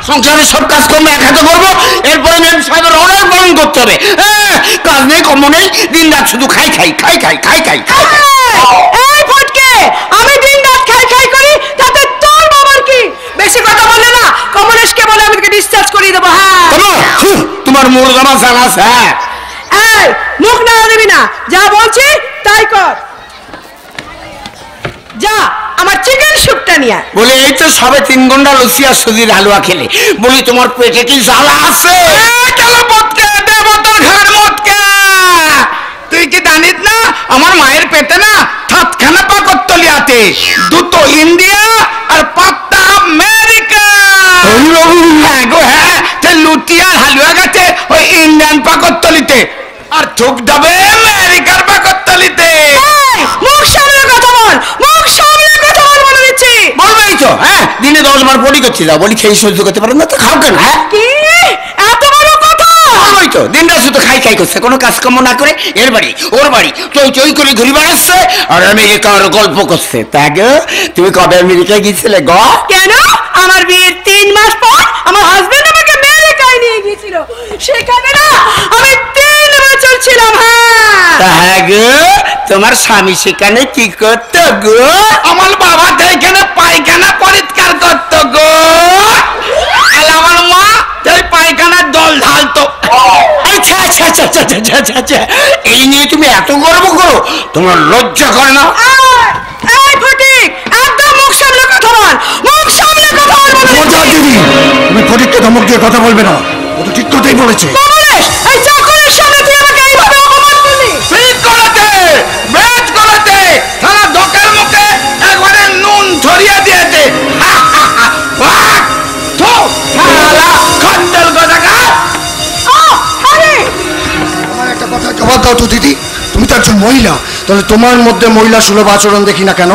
সংসারে সব কাজ কর্ম এক হাতে করবো, এরপরে ম্যাম সাহেবের অর্ডার পালন করতে হবে। কাজ নেই কর্ম নেই, দিন রাত শুধু খাই খাই খাই খাই খাই খাই। এই ফটকে, আমি দিন রাত খাই খাই করি, তাতে তোর বাবার কি? বেশি কথা বললে না কমলেশকে বলে আমি তোকে ডিসচার্জ করিয়ে দেবো। হ্যাঁ তোমার মূল জানা জানা আছে। এই মুখ না দিবি না, যা বলছি তাই কর। যা আমার চিকেন স্যুপটা নিয়ে আয়। বলি এই তো সবে 3 ঘন্টা লুচি আর সুজির হালুয়া খেলে, বলি তোমার পেটে কি জ্বালা আছে? তুই কি জানিস না আমার মায়ের পেটে না 7খানা পাকস্থলী আছে, 2টো ইন্ডিয়া আর 5টা আমেরিকা। হ্যাঁ গো হ্যাঁ, লুচি আর হালুয়া গেছে ওই ইন্ডিয়ান পাকস্থলীতে, আর থুক যাবে আমেরিকার পাকস্থলীতে। মুখ সামলে কথা বল, মুখ সামলে কথা বল বলে দিচ্ছি। বলবেই তো, হ্যাঁ দিনে 10 বার পড়ি করছি, যাও বলি খেয়ে সহ্য করতে পারো না তো খাও কেন? হ্যাঁ কি এত বড় কথা? বলবেই তো, দিন রাত শুধু খাই খাই করছে, কোনো কাজকর্ম না করে এর বাড়ি ওর বাড়ি চই চই করে ঘুরে বেড়াচ্ছে আর আমেরিকার গল্প করছে। তা গো তুমি কবে আমেরিকায় গিয়েছিলে গো? কেন? আমার বিয়ের 3 মাস পর আমার হাজবেন্ড আমাকে আমেরিকায় নিয়ে গিয়েছিল, সেখানে না আমি 3 বছর ছিলাম। হ্যাঁ গো, তোমার স্বামী সেখানে কি করতো গো? আমার বাবা তো এখানে পায়খানা পরিষ্কার করতো গো, আর আমার মা তাই পায়খানার জল ঢালতো। আচ্ছা আচ্ছা আচ্ছা আচ্ছা আচ্ছা আচ্ছা আচ্ছা, এই নিয়ে তুমি এত গর্ব করো, তোমার লজ্জা করে না? এই ফটিক, একদম মুখ সামলে কথা বল, মুখ সামলে কথা বল বলে দিচ্ছি। দিদি তুমি ফটিককে ধমক দিয়ে কথা বলবে না, ও তো ঠিক কথাই বলেছে। কমলেশ, এই চাকরের সামনে তুই আমাকে এইভাবে অপমান করলি? ঠিক করেছে, বেশ করেছে, সারা ধোকের মুখে একবারে নুন ছড়িয়ে দিয়েছে। আমার একটা কথা জবাব দাও তো দিদি, তুমি তো একজন মহিলা, তাহলে তোমার মধ্যে মহিলা সুলভ আচরণ দেখি না কেন?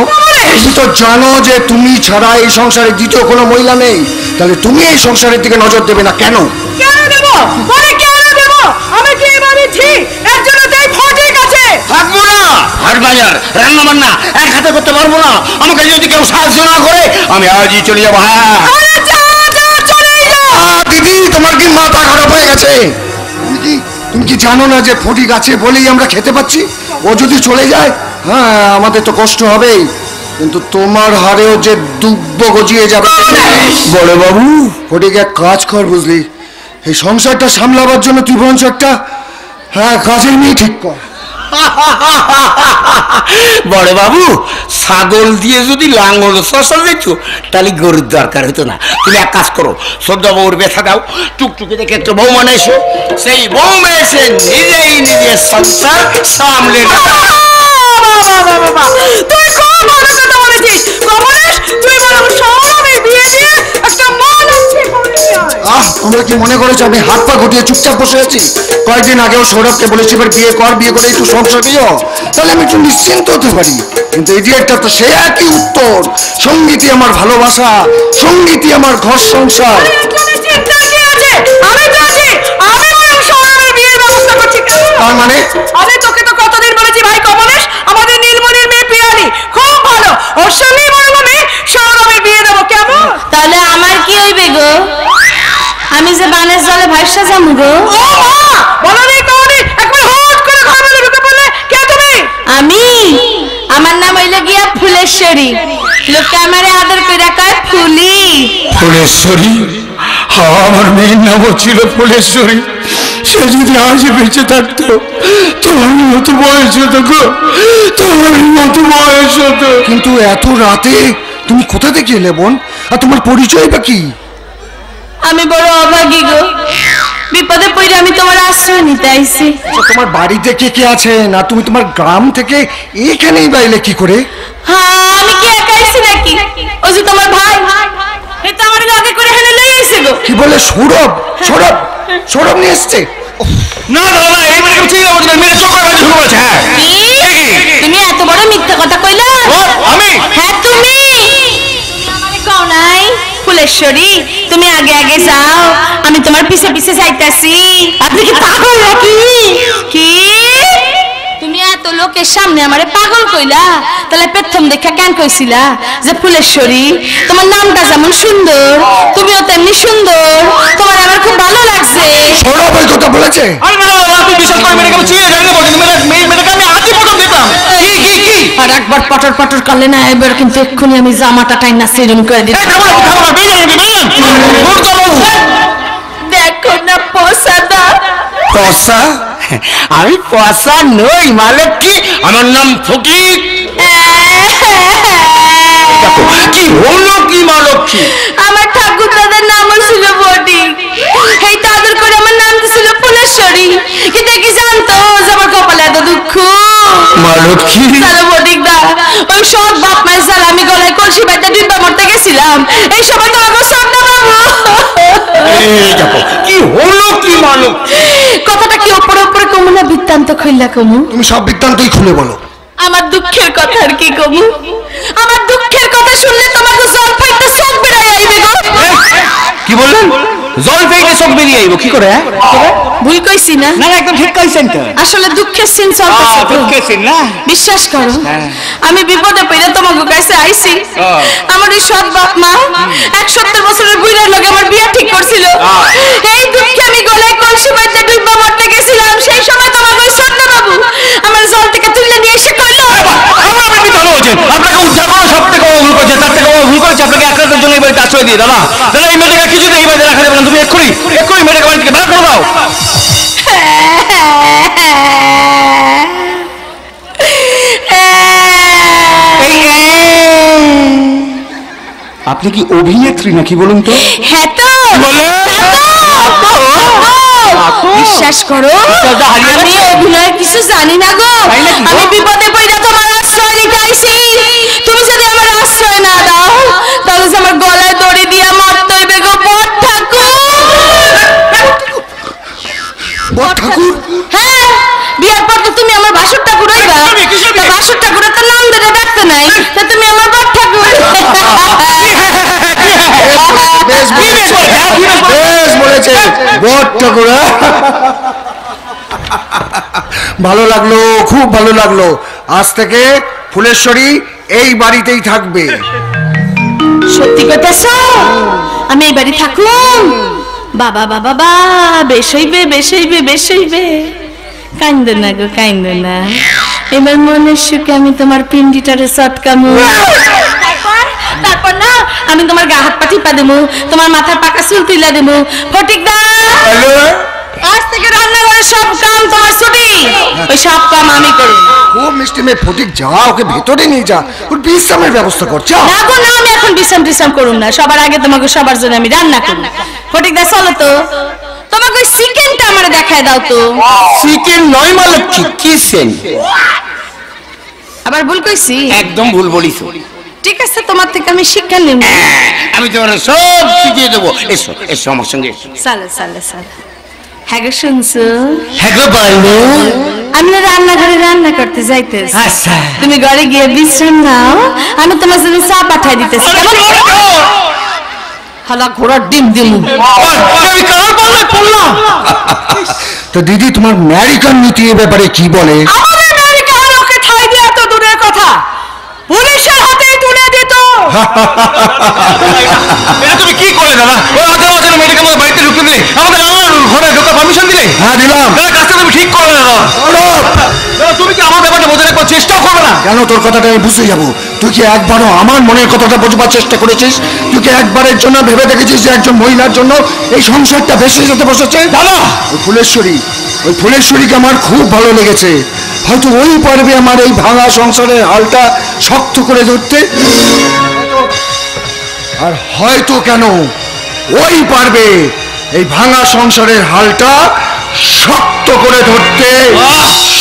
তুমি তো জানো যে তুমি ছাড়া এই সংসারে দ্বিতীয় কোনো মহিলা নেই, তাহলে তুমি এই সংসারের দিকে নজর দেবে না কেন? কেন দেব? বলে কেন দেব? আমি কি ভাবছি এর জন্য তাই ফটিক আছে? থাকবো না, হাট বাজার রান্না বান্না এক হাতে করতে পারবো না, আমাকে যদি কেউ সাহায্য না করে আমি আজই চলে যাবো। হ্যাঁ আরে যা যা, চলেই যা। দিদি তোমার কি মাথা খারাপ হয়ে গেছে? তুমি কি জানো না যে ফটিক আছে বলেই আমরা খেতে পাচ্ছি? ও যদি চলে যায়, হ্যাঁ আমাদের তো কষ্ট হবেই, কিন্তু তোমার হারেও যে দুব্ব গজিয়ে যাবে। বড় বাবু, ফটিক এক কাজ কর বুঝলি, এই সংসারটা সামলাবার জন্য তুই বরঞ্চ একটা কাজের মেয়ে ঠিক কর। বড় বাবু, ছাগল দিয়ে যদি লাঙ্গল শশা দিত তাহলে গরুর দরকার হতো না। তুমি এক কাজ করো, সদ্য বউর ব্যথা দাও, টুকটুকি দেখে একটু বউ মানে এসো, সেই বউ এসে নিজেই নিজের সংসার সামলে নেবে। তুই খুব ভালো কথা বলেছিস কমলেশ, তুই বরং সৌরভের বিয়ে দিয়ে একটা মান আছে করে নিয়ে আয়। তোমরা কি মনে করেছো আমি হাত পা গুটিয়ে চুপচাপ বসে আছি? কয়েকদিন আগেও সৌরভকে বলেছি এবার বিয়ে কর, বিয়ে করে একটু সংসার দিও, তাহলে আমি একটু নিশ্চিন্ত হতে পারি। কিন্তু এডিয়েটটা তো সে একই উত্তর, সঙ্গীতই আমার ভালোবাসা, সঙ্গীতই আমার ঘর সংসার। এখানে চিন্তা কি আছে? আমি তো আছি, আমি বরং সৌরভের বিয়ের ব্যবস্থা করছি। তার মানে আমি তোকে তো কতদিন বলেছি ভাই কমলেশ, আমাদের নীলমণির মেয়ে পিয়ালি খুব ভালো, ওর সঙ্গেই বরং আমি সৌরভের বিয়ে দেবো, কেমন? তাহলে আমার কি হইবে গো? আমি যে বানের জলে ভাসা যাবো গো? ও মা, বলো নেই কওনি, একবার হুট করে ঘর বলে ঢুকে পড়লে। কে তুমি? আমি, আমার নাম হইলে গিয়া ফুলেশ্বরী, লোকে আমারে আদর কইরা কয় ফুলি। ফুলেশ্বরী? আমার মেয়ের নামও ছিল ফুলেশ্বরী। সে যদি আজ বেঁচে থাকতো তোমার মতো বয়স হতো গো, তোমার মতো বয়স হতো। কিন্তু এত রাতে তুমি কোথা থেকে এলে বোন, আর তোমার পরিচয় বা কি? আমি বড় অভাগী গো, বিপদে পড়ে আমি তোমার আশ্রয় নিতে আইছি। তোমার বাড়িতে কে কে আছেন, আর তুমি তোমার গ্রাম থেকে এখানেই বাইলে কি করে? হ্যাঁ, আমি কি একা আইছি নাকি? ও যে তোমার ভাই, এই তো আমার লগে করে হেনে লই আইছে গো। কি বলে? সৌরভ? সৌরভ? সৌরভ নিয়ে এসছে? না দাদা, এই মানে ঠিক আছে, মেয়ে চোখ করে শুরু করেছে। হ্যাঁ কি? তুমি এত বড় মিথ্যা কথা কইলা? আমি? হ্যাঁ তুমি। আমারে কও নাই ফুলেশ্বরী, তুমি আগে আগে যাও, আমি তোমার পিছে পিছে যাইতাছি। আপনি কি পাগল নাকি? কি? তুমি এত লোকের সামনে আমারে পাগল কইলা? তাহলে প্রথম দেখা কেন কইছিলা যে ফুলেশ্বরী? তোমার নামটা যেমন সুন্দর, তুমিও তেমনি সুন্দর, তোমার আমার খুব ভালো লাগছে। সৌরভ ওই কথা বলেছে? আরে না না, তুই বিশ্বাস করে মেয়েকে আমি চিনি জানি না, মেয়েটাকে আমি আজই প্রথম দেখলাম। কি আর একবার পটর পটর করলে না, এবার কিন্তু এক্ষুনি আমি জামাটা টাইনা সেরম করে দিই। দেখো না পোসাদা। পসা? আমি পয়সা নই মালকী, আমার নাম ফকির। কি হলো কি মালকী? আমার ঠাকুর দাদার নাম ছিল ফটিক, এই তাদের করে আমার নাম ছিল ফুলেশ্বরী। কিন্তু কি জানতো যে আমার কপালে এত দুঃখ? মালকী তাহলে ফটিক দা, ওই সব বাপ মায়ের সাল আমি গলায় কলসি বাইতে ডিব্বা মরতে গেছিলাম, এই সময় তো আমার স্বপ্ন বাবু। কি হলো কি মালক? কথাটা কি ওপরে ওপরে কমু না বৃত্তান্ত খুললা কমু? তুমি সব বৃত্তান্তই খুলে বলো। আমার দুঃখের কথা আর কি কমু? আমার দুঃখের কথা শুনলে তোমাকে জল ফাইতে চোখ বেরিয়ে আইবে গো। কি বললেন? জল পেয়ে চোখ বেরিয়ে আইব কি করে? ভুল কইছি না? না একদম ঠিক কইছেন তো। আসলে দুঃখের সিন চলতেছে তো। দুঃখের না বিশ্বাস করো, আমি বিপদে পড়ে তোমাকে কাছে আইছি। আমার এই সৎ বাপ মা 71 বছরের বুইড়ার লগে আমার বিয়ে ঠিক করছিল। এই দুঃখে আমি গলায় কলসি বাইতে ডুববা মরতে গেছিলাম। সেই সময় তোমাকে ওই ছোট্ট বাবু আমার জল থেকে তুলে নিয়ে এসে কইলো, আপনি ভালো হয়েছেন, আপনাকে উদ্ধার করা সব থেকে ভুল করেছে, তার থেকে ভুল করেছে আপনাকে এক রাতের জন্য এই বাড়িতে আশ্রয় দিয়ে। দাদা দাদা এই মেয়েটাকে কিছুতে এই বাড়িতে রাখা যাবে না, তুমি এক্ষুনি এক্ষুনি মেয়েটাকে বাড়ি থেকে বের করে দাও। আপনি কি অভিনেত্রী নাকি বলুন তো? হ্যাঁ তো। বিশ্বাস করো, আমি অভিনয় কিছু জানি না গো। আমি বিপদে পড়ে তোমার আশ্রয় নিতে আইছি। তুমি যদি আমার আশ্রয় না দাও তাহলে যে আমার গলায় দড়ি দিয়ে মরতে হইবে গো বট ঠাকুর। বট ঠাকুর? হ্যাঁ, বিয়ার পর তো তুমি আমার বাসুর ঠাকুর হইবা। তা বাসুর ঠাকুরের তো নাম ধরে ডাকতে নাই, তা তুমি আমার বট ঠাকুর। বেশ বলেছে, বেশ বলেছে বট ঠাকুর। ভালো লাগলো, খুব ভালো লাগলো। আজ থেকে ফুলেশ্বরী এই বাড়িতেই থাকবে। সত্যি কইতাছ? আমি এই বাড়ি থাকুম? বাবা বাবা বা, বেশ হইবে বেশ হইবে বেশ হইবে। কাইন্দ না গো কাইন্দ না, এবার মনের সুখে আমি তোমার পিন্ডিটারে চটকামু। তারপর না আমি তোমার গা হাত পা টিপা দেবো, তোমার মাথার পাকা চুল তুইলা দেবো। ফটিক দা, আজ থেকে রান্নাঘরের সব কাম তোমার ছুটি। ওই সব কাম আমি করি। খুব মিষ্টি মেয়ে ফটিক, যা ওকে ভেতরে নিয়ে যা, ওর বিশ্রামের ব্যবস্থা করছে। না গো না, আমি এখন বিশ্রাম করুন না, সবার আগে তোমাকে সবার জন্য আমি রান্না করি। ফটিক দা চলো তো, তোমাকে ওই চিকেনটা আমারে দেখায় দাও তো। চিকেন নয় মালকী, কিচেন। আবার ভুল কইছি? একদম ভুল বলিস। ঠিক আছে, তোমার থেকে আমি শিক্ষা নেব। আমি তোমার সব শিখিয়ে দেবো। এসো এসো আমার সঙ্গে। চলো চলো চলো। হ্যাঁ গো শুনছো? হ্যাঁ গো বলো। আমি না রান্নাঘরে রান্না করতে যাইতেছি। আচ্ছা। তুমি ঘরে গিয়ে বিশ্রাম নাও, আমি তোমার জন্য চা পাঠাই দিতেছি। হালা ঘোড়ার ডিম দিম। তো দিদি, তোমার আমেরিকান নীতি এ ব্যাপারে কি বলে? আমাদের আমেরিকা লোকে ঠাই দিয়ে এত দূরের কথা পুলিশের হাতে তুলে দিত। এটা তুমি কি করলে দাদা? ওই আধা বছর মেয়েটাকে আমাদের বাড়িতে ঢুকে দিলে, আমাদের আমার ঘরে ঢোকার পারমিশন দিলে। হ্যাঁ দিলাম। দাদা কাজটা তুমি ঠিক করলে না দাদা। তুমি কি আমার ব্যাপারটা বোঝার একবার চেষ্টাও করবে না? কেন তোর কথাটা আমি বুঝতে যাবো? তুই কি একবারও আমার মনের কথাটা বোঝবার চেষ্টা করেছিস? তুই কি একবারের জন্য ভেবে দেখেছিস যে একজন মহিলার জন্য এই সংসারটা ভেসে যেতে বসেছে? দাদা ওই ফুলেশ্বরীকে আমার খুব ভালো লেগেছে। হয়তো ওই পারবে আমার এই ভাঙা সংসারের হালটা শক্ত করে ধরতে, আর হয়তো কেন ওই পারবে এই ভাঙা সংসারের হালটা শক্ত করে ধরতে,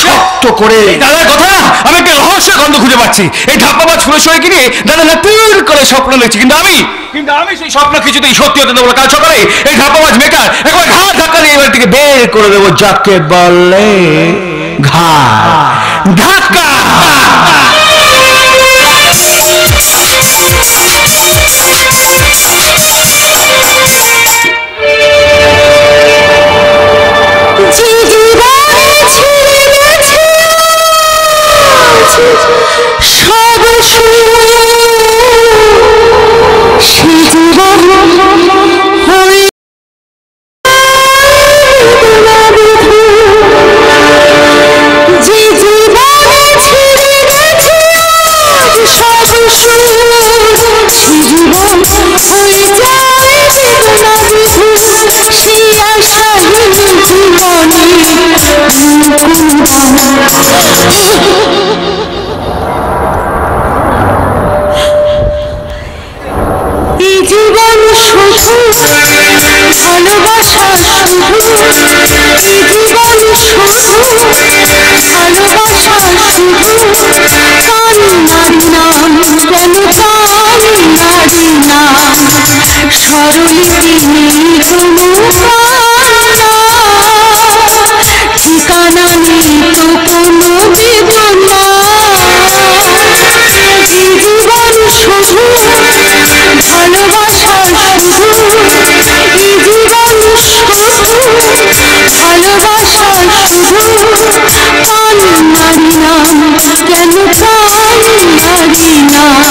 শক্ত করে। দাদার কথা না, আমি একটা রহস্যের গন্ধ খুঁজে পাচ্ছি। এই ধাপ্পাবাজ ফুলেশ্বরীকে নিয়ে দাদা না তুর করে স্বপ্ন দেখছি, কিন্তু আমি সেই স্বপ্ন কিছুতেই সত্যি হতে দেবো না। কাল সকালে এই ধাপ্পাবাজ মেয়েটার একবার ঘাট ধাক্কা দিয়ে এবার থেকে বের করে দেবো, যাকে বলে ঘাট ধাক্কা। যে জীবন ঠিকানা নেই তো কোনো বেদনা, জীবন শুধু ভালোবাসা, শুধু জীবন শুধু ভালোবাসা, শুধু পান নারী নাম, কেন পান নারী নাম,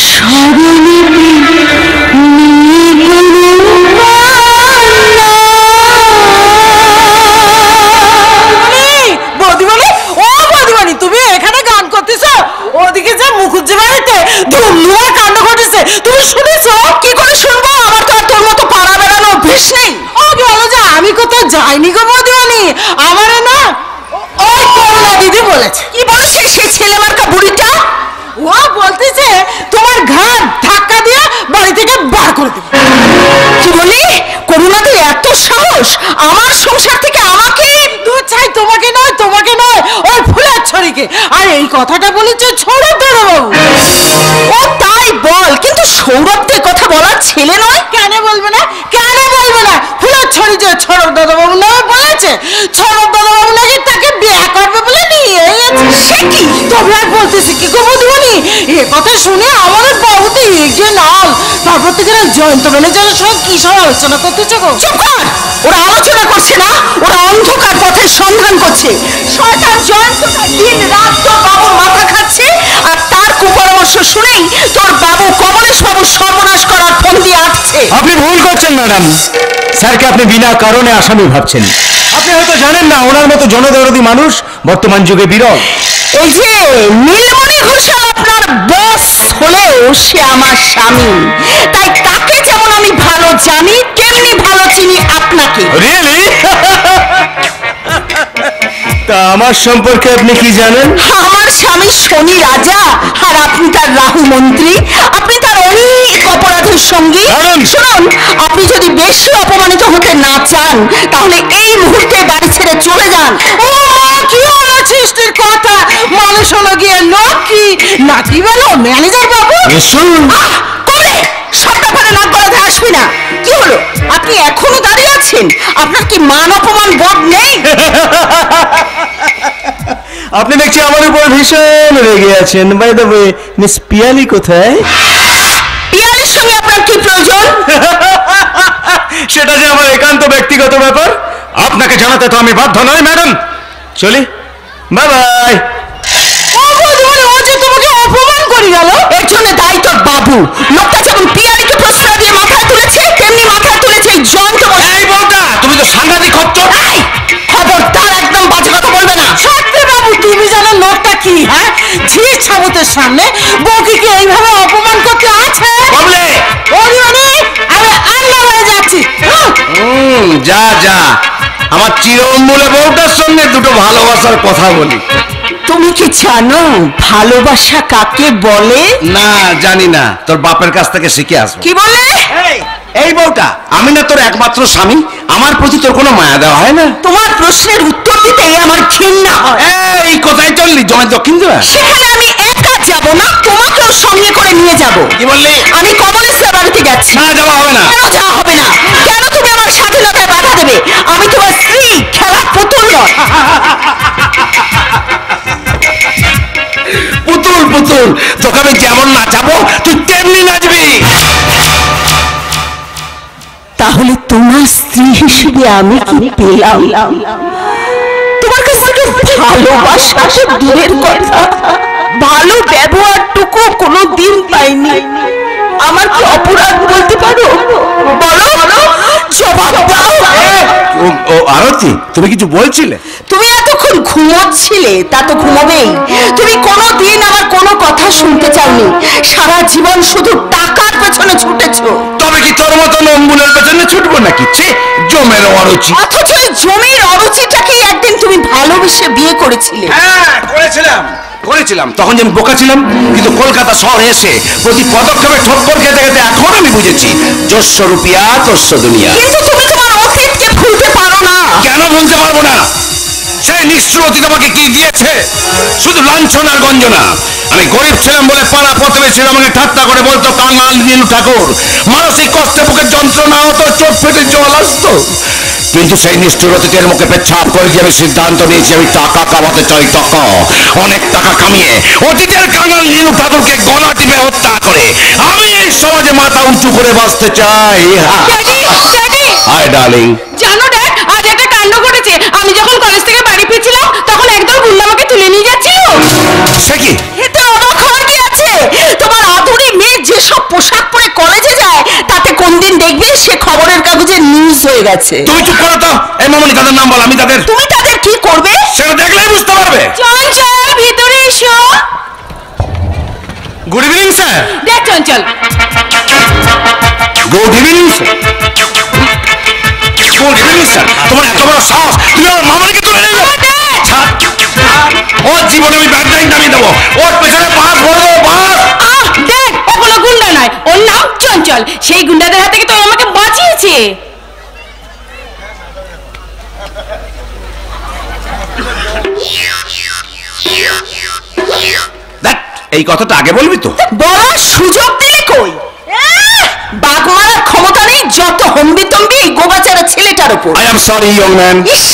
স্মরণে ওদিকে যা মুখুজ্জি বাড়িতে ধুমধুমার কাণ্ড ঘটেছে, তুমি শুনেছো? কি করে শুনবো? আমার তো আর তোর মতো পাড়া বেড়ানো অভ্যেস নেই। ও বলো যা, আমি কোথাও যাইনি গো বৌদিমণি, আমারে না ওই করুণা দিদি বলেছে। কি বলেছে সেই ছেলে মার্কা বুড়িটা? ও বলতেছে তোমার ঘাট ধাক্কা দিয়ে বাড়ি থেকে বার করে দেবে। কি বলি? করুণাদের এত সাহস আমার সংসার থেকে আমাকে? দুধ চাই তোমাকে নয়, তোমাকে নয়, ওই ফুলের ছড়িকে। আর এই কথাটা বলেছে সৌরভ দাদাবাবু। ও তাই বল, কিন্তু সৌরভদের কথা বলার ছেলে নয়। কেন বলবে না, কেন বলবে না? ফুলের ছড়ি যে সৌরভ দাদাবাবু নামে বলেছে, সৌরভ দাদাবাবু নাকি তাকে বিয়ে করবে বলে নিয়ে গেছে। সে কি? তবে আর বলতেছি কি গো বৌদিমণি, এ কথা শুনে আমাদের বাবুতে এগিয়ে নাল। তারপর থেকে জয়ন্ত ম্যানেজারের সঙ্গে কি সব আলোচনা করতেছে গো? চুপ কর, ওরা আলোচনা করছে না, ওরা অন্ধকার পথের সন্ধান করছে। শয়তান জয়ন্তটা দিন রাত তোর বাবুর মাথা খাচ্ছে, আর তার কুপরামর্শ শুনেই তোর বাবু কমলেশ বাবু সর্বনাশ করার ফোন দিয়ে আসছে। আপনি ভুল করছেন ম্যাডাম, স্যারকে আপনি বিনা কারণে আসামি ভাবছেন। আপনি হয়তো জানেন না ওনার মতো জনদরদি মানুষ বর্তমান যুগে বিরল। এই যে নীলমণি ঘোষাল আপনার বস হলেও সে আমার স্বামী, তাই তাকে যেমন আমি ভালো জানি তেমনি ভালো চিনি আপনাকে। রিয়েলি? তা আমার সম্পর্কে আপনি কি জানেন? আমার স্বামী শনি রাজা, আর আপনি তার রাহু মন্ত্রী, আপনি তার অনেক অপরাধের সঙ্গী। শুনুন, আপনি যদি বেশি অপমানিত হতে না চান তাহলে এই মুহূর্তে বাড়ি ছেড়ে চলে যান। ও কি হলো সৃষ্টির কথা, মানুষ হলো গিয়ে লক্ষ্মী নাকি বলো ম্যানেজার বাবু? কবে সব ব্যাপারে নাক গলাতে আসবি না। কি হলো, আপনি এখনো দাঁড়িয়ে আছেন? আপনার কি মান অপমান বোধ নেই? আপনি দেখছি আমার উপর ভীষণ রেগে আছেন। By the way, miss Piyali কোথায়? পিয়ালির সঙ্গে আপনার কি প্রয়োজন? সেটা যে আমার একান্ত ব্যক্তিগত ব্যাপার, আপনাকে জানাতে তো আমি বাধ্য নই ম্যাডাম। চলি, বাই বাই। ও যে তোমাকে অপমান করে গেল, এর জন্য দায়ী তোর বাবু। লোকটা যেমন পিয়ালিকে প্রশ্রয় দিয়ে মাথায় তুলেছে, তেমনি মাথায় তুলেছে এই জয়ন্ত। এই বউটা, তুমি তো সাংঘাতিক খচ্চর। খবরদার একদম বাজে কথা বলবে না। সত্যি বাবু, তুমি জানো লোকটা কি? হ্যাঁ, ঝি সাবুতের সামনে বউকে কি এইভাবে অপমান করতে আছে? বললে ওই মানে আমি আন্না হয়ে যাচ্ছি। যা যা, আমার চিরমূলে বউটার সঙ্গে দুটো ভালোবাসার কথা বলি। তুমি কি জানো ভালোবাসা কাকে বলে? না, জানি না, তোর বাপের কাছ থেকে শিখে আসবো। কি বলে? এই বউটা, আমি না তোর একমাত্র স্বামী, আমার প্রতি তোর কোনো মায়া দেওয়া হয় না? তোমার প্রশ্নের উত্তর দিতে আমার ঘৃণা হয়। এই কোথায় চললি? জমে দক্ষিণ দিবা? সেখানে আমি একা যাব না, তোমাকেও সঙ্গে করে নিয়ে যাব। কি বললি? আমি কমলেশ্বর বাড়িতে যাচ্ছি। না, যাওয়া হবে না। কেন যাওয়া হবে না? কেন তুমি আমার স্বাধীনতায় বাধা দেবে? আমি তোমার স্ত্রী, খেলার পুতুল নয়। পুতুল পুতুল, তোকে আমি যেমন নাচাবো তুই তেমনি নাচবি। তাহলে তোমার স্ত্রী হিসেবে আমি কি পেলাম? তোমার কাছ থেকে ভালোবাসা তো দূরের কথা, ভালো ব্যবহারটুকু কোনো দিন পাইনি। আমার কি অপরাধ বলতে পারো? বলো, জবাব দাও। ও আরতি, তুমি কিছু বলছিলে? তুমি এতক্ষণ ঘুমোচ্ছিলে, তা তো ঘুমোবেই। তুমি কোনোদিন আমার কোনো কথা শুনতে চাওনি, সারা জীবন শুধু টাকার পেছনে ছুটেছো। তবে কি তোর মতো অম্বুলের পেছনে ছুটবো নাকি? জমের অরুচি। অথচ এই জমির অরুচিটাকেই একদিন তুমি ভালোবেসে বিয়ে করেছিলে। হ্যাঁ, করেছিলাম তখন যে আমি বোকা ছিলাম, কিন্তু কলকাতা শহরে এসে প্রতি পদক্ষেপে ঠক্কর খেতে খেতে এখন আমি বুঝেছি, যস্য রুপিয়া তস্য দুনিয়া। কিন্তু তুমি তোমার অতীতকে ভুলতে পারো না। কেন ভুলতে পারবো না? সেই নিষ্ঠুর অতীত আমাকে কি দিয়েছে? শুধু লাঞ্ছন আর গঞ্জনা। আমি গরিব ছিলাম বলে পাড়া প্রতিবেশীরা আমাকে ঠাট্টা করে বলতো কাঙাল নীলু ঠাকুর। মানসিক কষ্টে বুকে যন্ত্রণা হতো, চোখ ফেটে জল আসতো। কিন্তু সেই নিষ্ঠুর অতীতের মুখে পেছাপ করে দিয়ে আমি সিদ্ধান্ত নিয়েছি আমি টাকা কামাতে চাই। টাকা, অনেক টাকা কামিয়ে অতীতের কাঙাল নীলু ঠাকুরকে গলা টিপে হত্যা করে আমি এই সমাজে মাথা উঁচু করে বাঁচতে চাই। Hi darling. জানো ড্যাড, আজ একটা কাণ্ড ঘটেছে। আমি যখন কলেজ থেকে বাড়ি ফিরছিলাম তখন একদল গুন্ডা আমাকে তুলে নিয়ে যাচ্ছিল। সে কি? এতে অবাক হওয়ার কি আছে? তোমার আদুরি মেয়ে যেসব পোশাক পরে কলেজে যায় তাতে কোন দিন দেখবে সে খবরের কাগজে নিউজ হয়ে গেছে। তুমি চুপ করো তো। এই মামনি, তাদের নাম বল। আমি তাদের। তুমি তাদের কি করবে সেটা দেখলেই বুঝতে পারবে। চঞ্চল, ভিতরে এসো। Good evening sir. দেখ Chanchal, good evening sir. Good evening sir. তোমার এত বড় সাহস, তুমি আমার মামনিকে তুলে নিয়ে যাও। ওর জীবনে আমি ব্যাড লাইন নামিয়ে দেবো। ওর পেছনে বাস ভরে দেবো, বাস। দেখ ও কোনো গুন্ডা নয়, ওর নাম চঞ্চল। সেই গুন্ডাদের হাত থেকে তো ও আমাকে বাঁচিয়েছে। দেখ, এই কথাটা আগে বলবি তো। বলার সুযোগ দিলে কই? বাঘ মারার ক্ষমতা নেই যত হম্বি তম্বি গোবাচারা ছেলেটার উপর। I am sorry young man. ইস,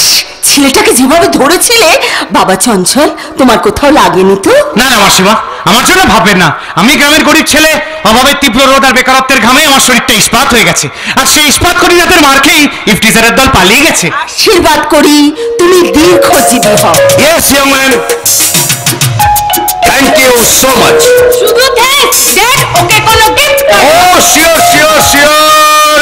ছেলেটাকে যেভাবে ধরেছিলে বাবা চঞ্চল, তোমার কোথাও লাগেনি তো? না না মাসিমা, আমার জন্য ভাববেন না। আমি গ্রামের গরিব ছেলে, অভাবের তীব্র রোদ আর বেকারত্বের ঘামে আমার শরীরটা ইস্পাত হয়ে গেছে। আর সেই ইস্পাত করি রাতের মার খেয়েই ইফটিজারের দল পালিয়ে গেছে। আশীর্বাদ করি তুমি দীর্ঘজীবী হও। Yes young man, thank you so much. শুধু থ্যাঙ্কস। দেখ ওকে কোনো গিফট ও শিওর শিওর শিওর।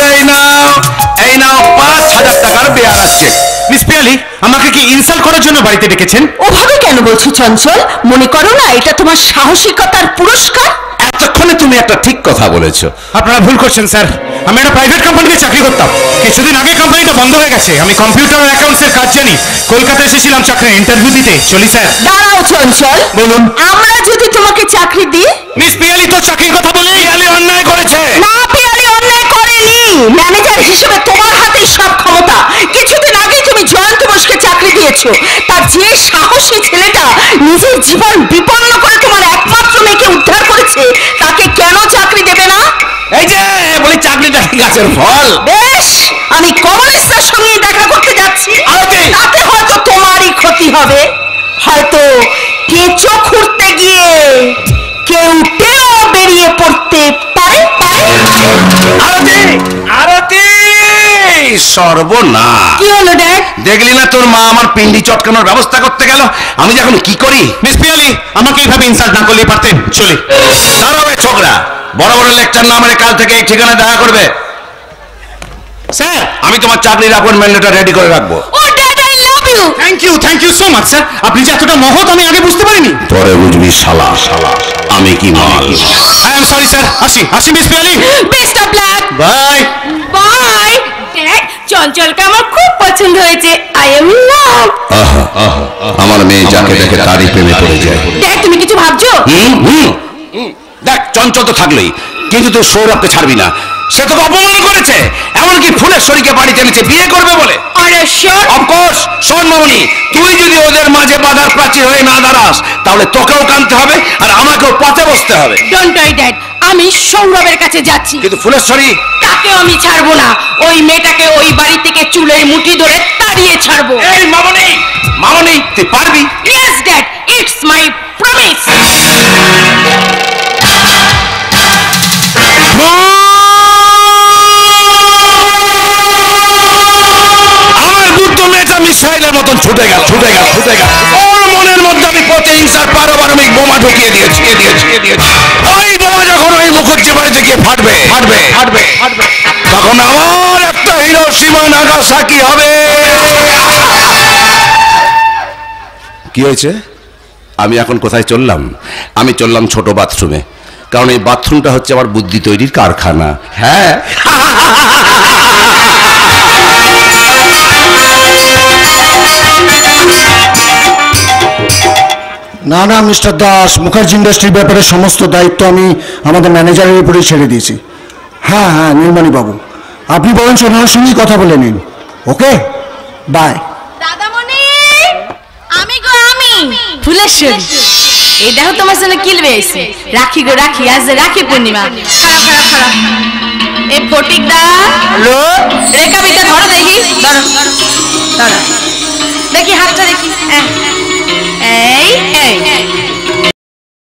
এই নাও 5,000 টাকার বেয়ার আছে। মিস পিয়ালি, আমাকে কি ইনসাল্ট করার জন্য বাড়িতে ডেকেছেন? ওভাবে কেন বলছো চঞ্চল? মনে করো না এটা তোমার সাহসিকতার পুরস্কার? এতক্ষণে তুমি একটা ঠিক কথা বলেছো। আপনারা ভুল করছেন স্যার। আমি একটা প্রাইভেট কোম্পানিতে চাকরি করতাম। কিছুদিন আগে কোম্পানিটা বন্ধ হয়ে গেছে। আমি কম্পিউটার আর অ্যাকাউন্টসের কাজ জানি। কলকাতা এসেছিলাম চাকরির ইন্টারভিউ দিতে। চলি স্যার। দাঁড়াও চঞ্চল, বলুন। আমরা যদি তোমাকে চাকরি দিই? মিস পিয়ালি তো চাকরির কথা বলে পিয়ালি অন্যায় করেছে। না, পিয়ালি অন্যায় করেনি। ম্যানেজার হিসেবে তোমার হাতেই সব ক্ষমতা। কিছুদিন আগে তুমি জয়ন্ত বোসকে চাকরি দিয়েছো। তার যে সাহসী ছেলেটা নিজের জীবন বিপন্ন করে তোমার একমাত্র মেয়েকে উদ্ধার করেছে, তাকে কেন চাকরি দেবে না? এই যে বলি, চাকরিটা কি গাছের ফল? বেশ, আমি কমলেশ্বর সঙ্গে দেখা করতে যাচ্ছি। আরে! তাতে হয়তো তোমারই ক্ষতি হবে। হয়তো কেঁচো খুঁড়তে গিয়ে কেউ টেও বেরিয়ে পড়তে পারে। আরতি, আরতি, সর্বনাশ। কি হলো ড্যাড? দেখলি না তোর মা আমার পিন্ডি চটকানোর ব্যবস্থা করতে গেল। আমি যে এখন কি করি? মিস পিয়ালি, আমাকে এইভাবে ইনসাল্ট না করলেই পারতেন। চলি। দাঁড়াবে ছোকরা, বড় বড় লেকচার না মেরে কাল থেকে এই ঠিকানায় দেখা করবে। স্যার, আমি তোমার চাকরির অ্যাপয়েন্টমেন্ট লেটার রেডি করে রাখবো। Oh dad, I love you. Thank you so much sir. আপনি যে এতটা মহৎ আমি আগে বুঝতে পারিনি। পরে বুঝবি শালা, আমি কি মাল। I am sorry sir. আসি miss Piyali. Best of luck. Bye. Bye. Dad, চঞ্চলকে আমার খুব পছন্দ হয়েছে। I am in love. আমার মেয়ে যাকে দেখে তারই প্রেমে পড়ে যায়। ড্যাড, তুমি কিছু ভাবছো? দেখ, চঞ্চল তো থাকলোই, কিন্তু তুই সৌরভকে ছাড়বি না। সে তোকে অপমান করেছে, এমনকি ফুলের শরীরকে বাড়িতে এনেছে বিয়ে করবে বলে। আরে শিওর? অফকোর্স। শোন মামনি, তুই যদি ওদের মাঝে বাধার প্রাচীর হয়ে না দাঁড়াস, তাহলে তোকেও কাঁদতে হবে আর আমাকেও পথে বসতে হবে। ডোন্ট ওয়ারি ড্যাড, আমি সৌরভের কাছে যাচ্ছি। কিন্তু ফুলেশ্বরী, তাকেও আমি ছাড়বো না। ওই মেয়েটাকে ওই বাড়ি থেকে চুলের মুঠি ধরে তাড়িয়ে ছাড়বো। এই মামনি, মামনি, তুই পারবি। Yes dad, it's my promise. আমার বুদ্ধ মেয়েটা মিসাইলের মতন ছুটে গেল। ওর মনের মধ্যে আমি প্রতিহিংসার পারমাণবিক বোমা ঢুকিয়ে দিয়েছি। ওই বোমা যখন ওই মুখুজ্জি বাড়িতে গিয়ে ফাটবে, তখন আমার একটা হিরোশিমা নাগাসাকি হবে। কি হয়েছে? আমি এখন কোথায় চললাম? আমি চললাম ছোট বাথরুমে, কারণ এই বাথরুমটা হচ্ছে আমার বুদ্ধি তৈরির কারখানা। হ্যাঁ, না না মিস্টার দাস, মুখার্জি ইন্ডাস্ট্রির ব্যাপারে সমস্ত দায়িত্ব আমি আমাদের ম্যানেজারের উপরেই ছেড়ে দিয়েছি। হ্যাঁ হ্যাঁ, নীলমণি বাবু, আপনি বরঞ্চ ওনার সঙ্গেই কথা বলে নিন। ওকে, বাই। দাদামণি, ফুলেশ্বরী, এই দেখো তোমার জন্য কিলবে আইছে। রাখি গো রাখি, আজ যে রাখি পূর্ণিমা। খারাপ খারাপ খারাপ, এই ফটিকদা হ্যালো, রেখাবিটা ধরো দেখি, ধরো ধরো দেখি হাতটা দেখি। এই এই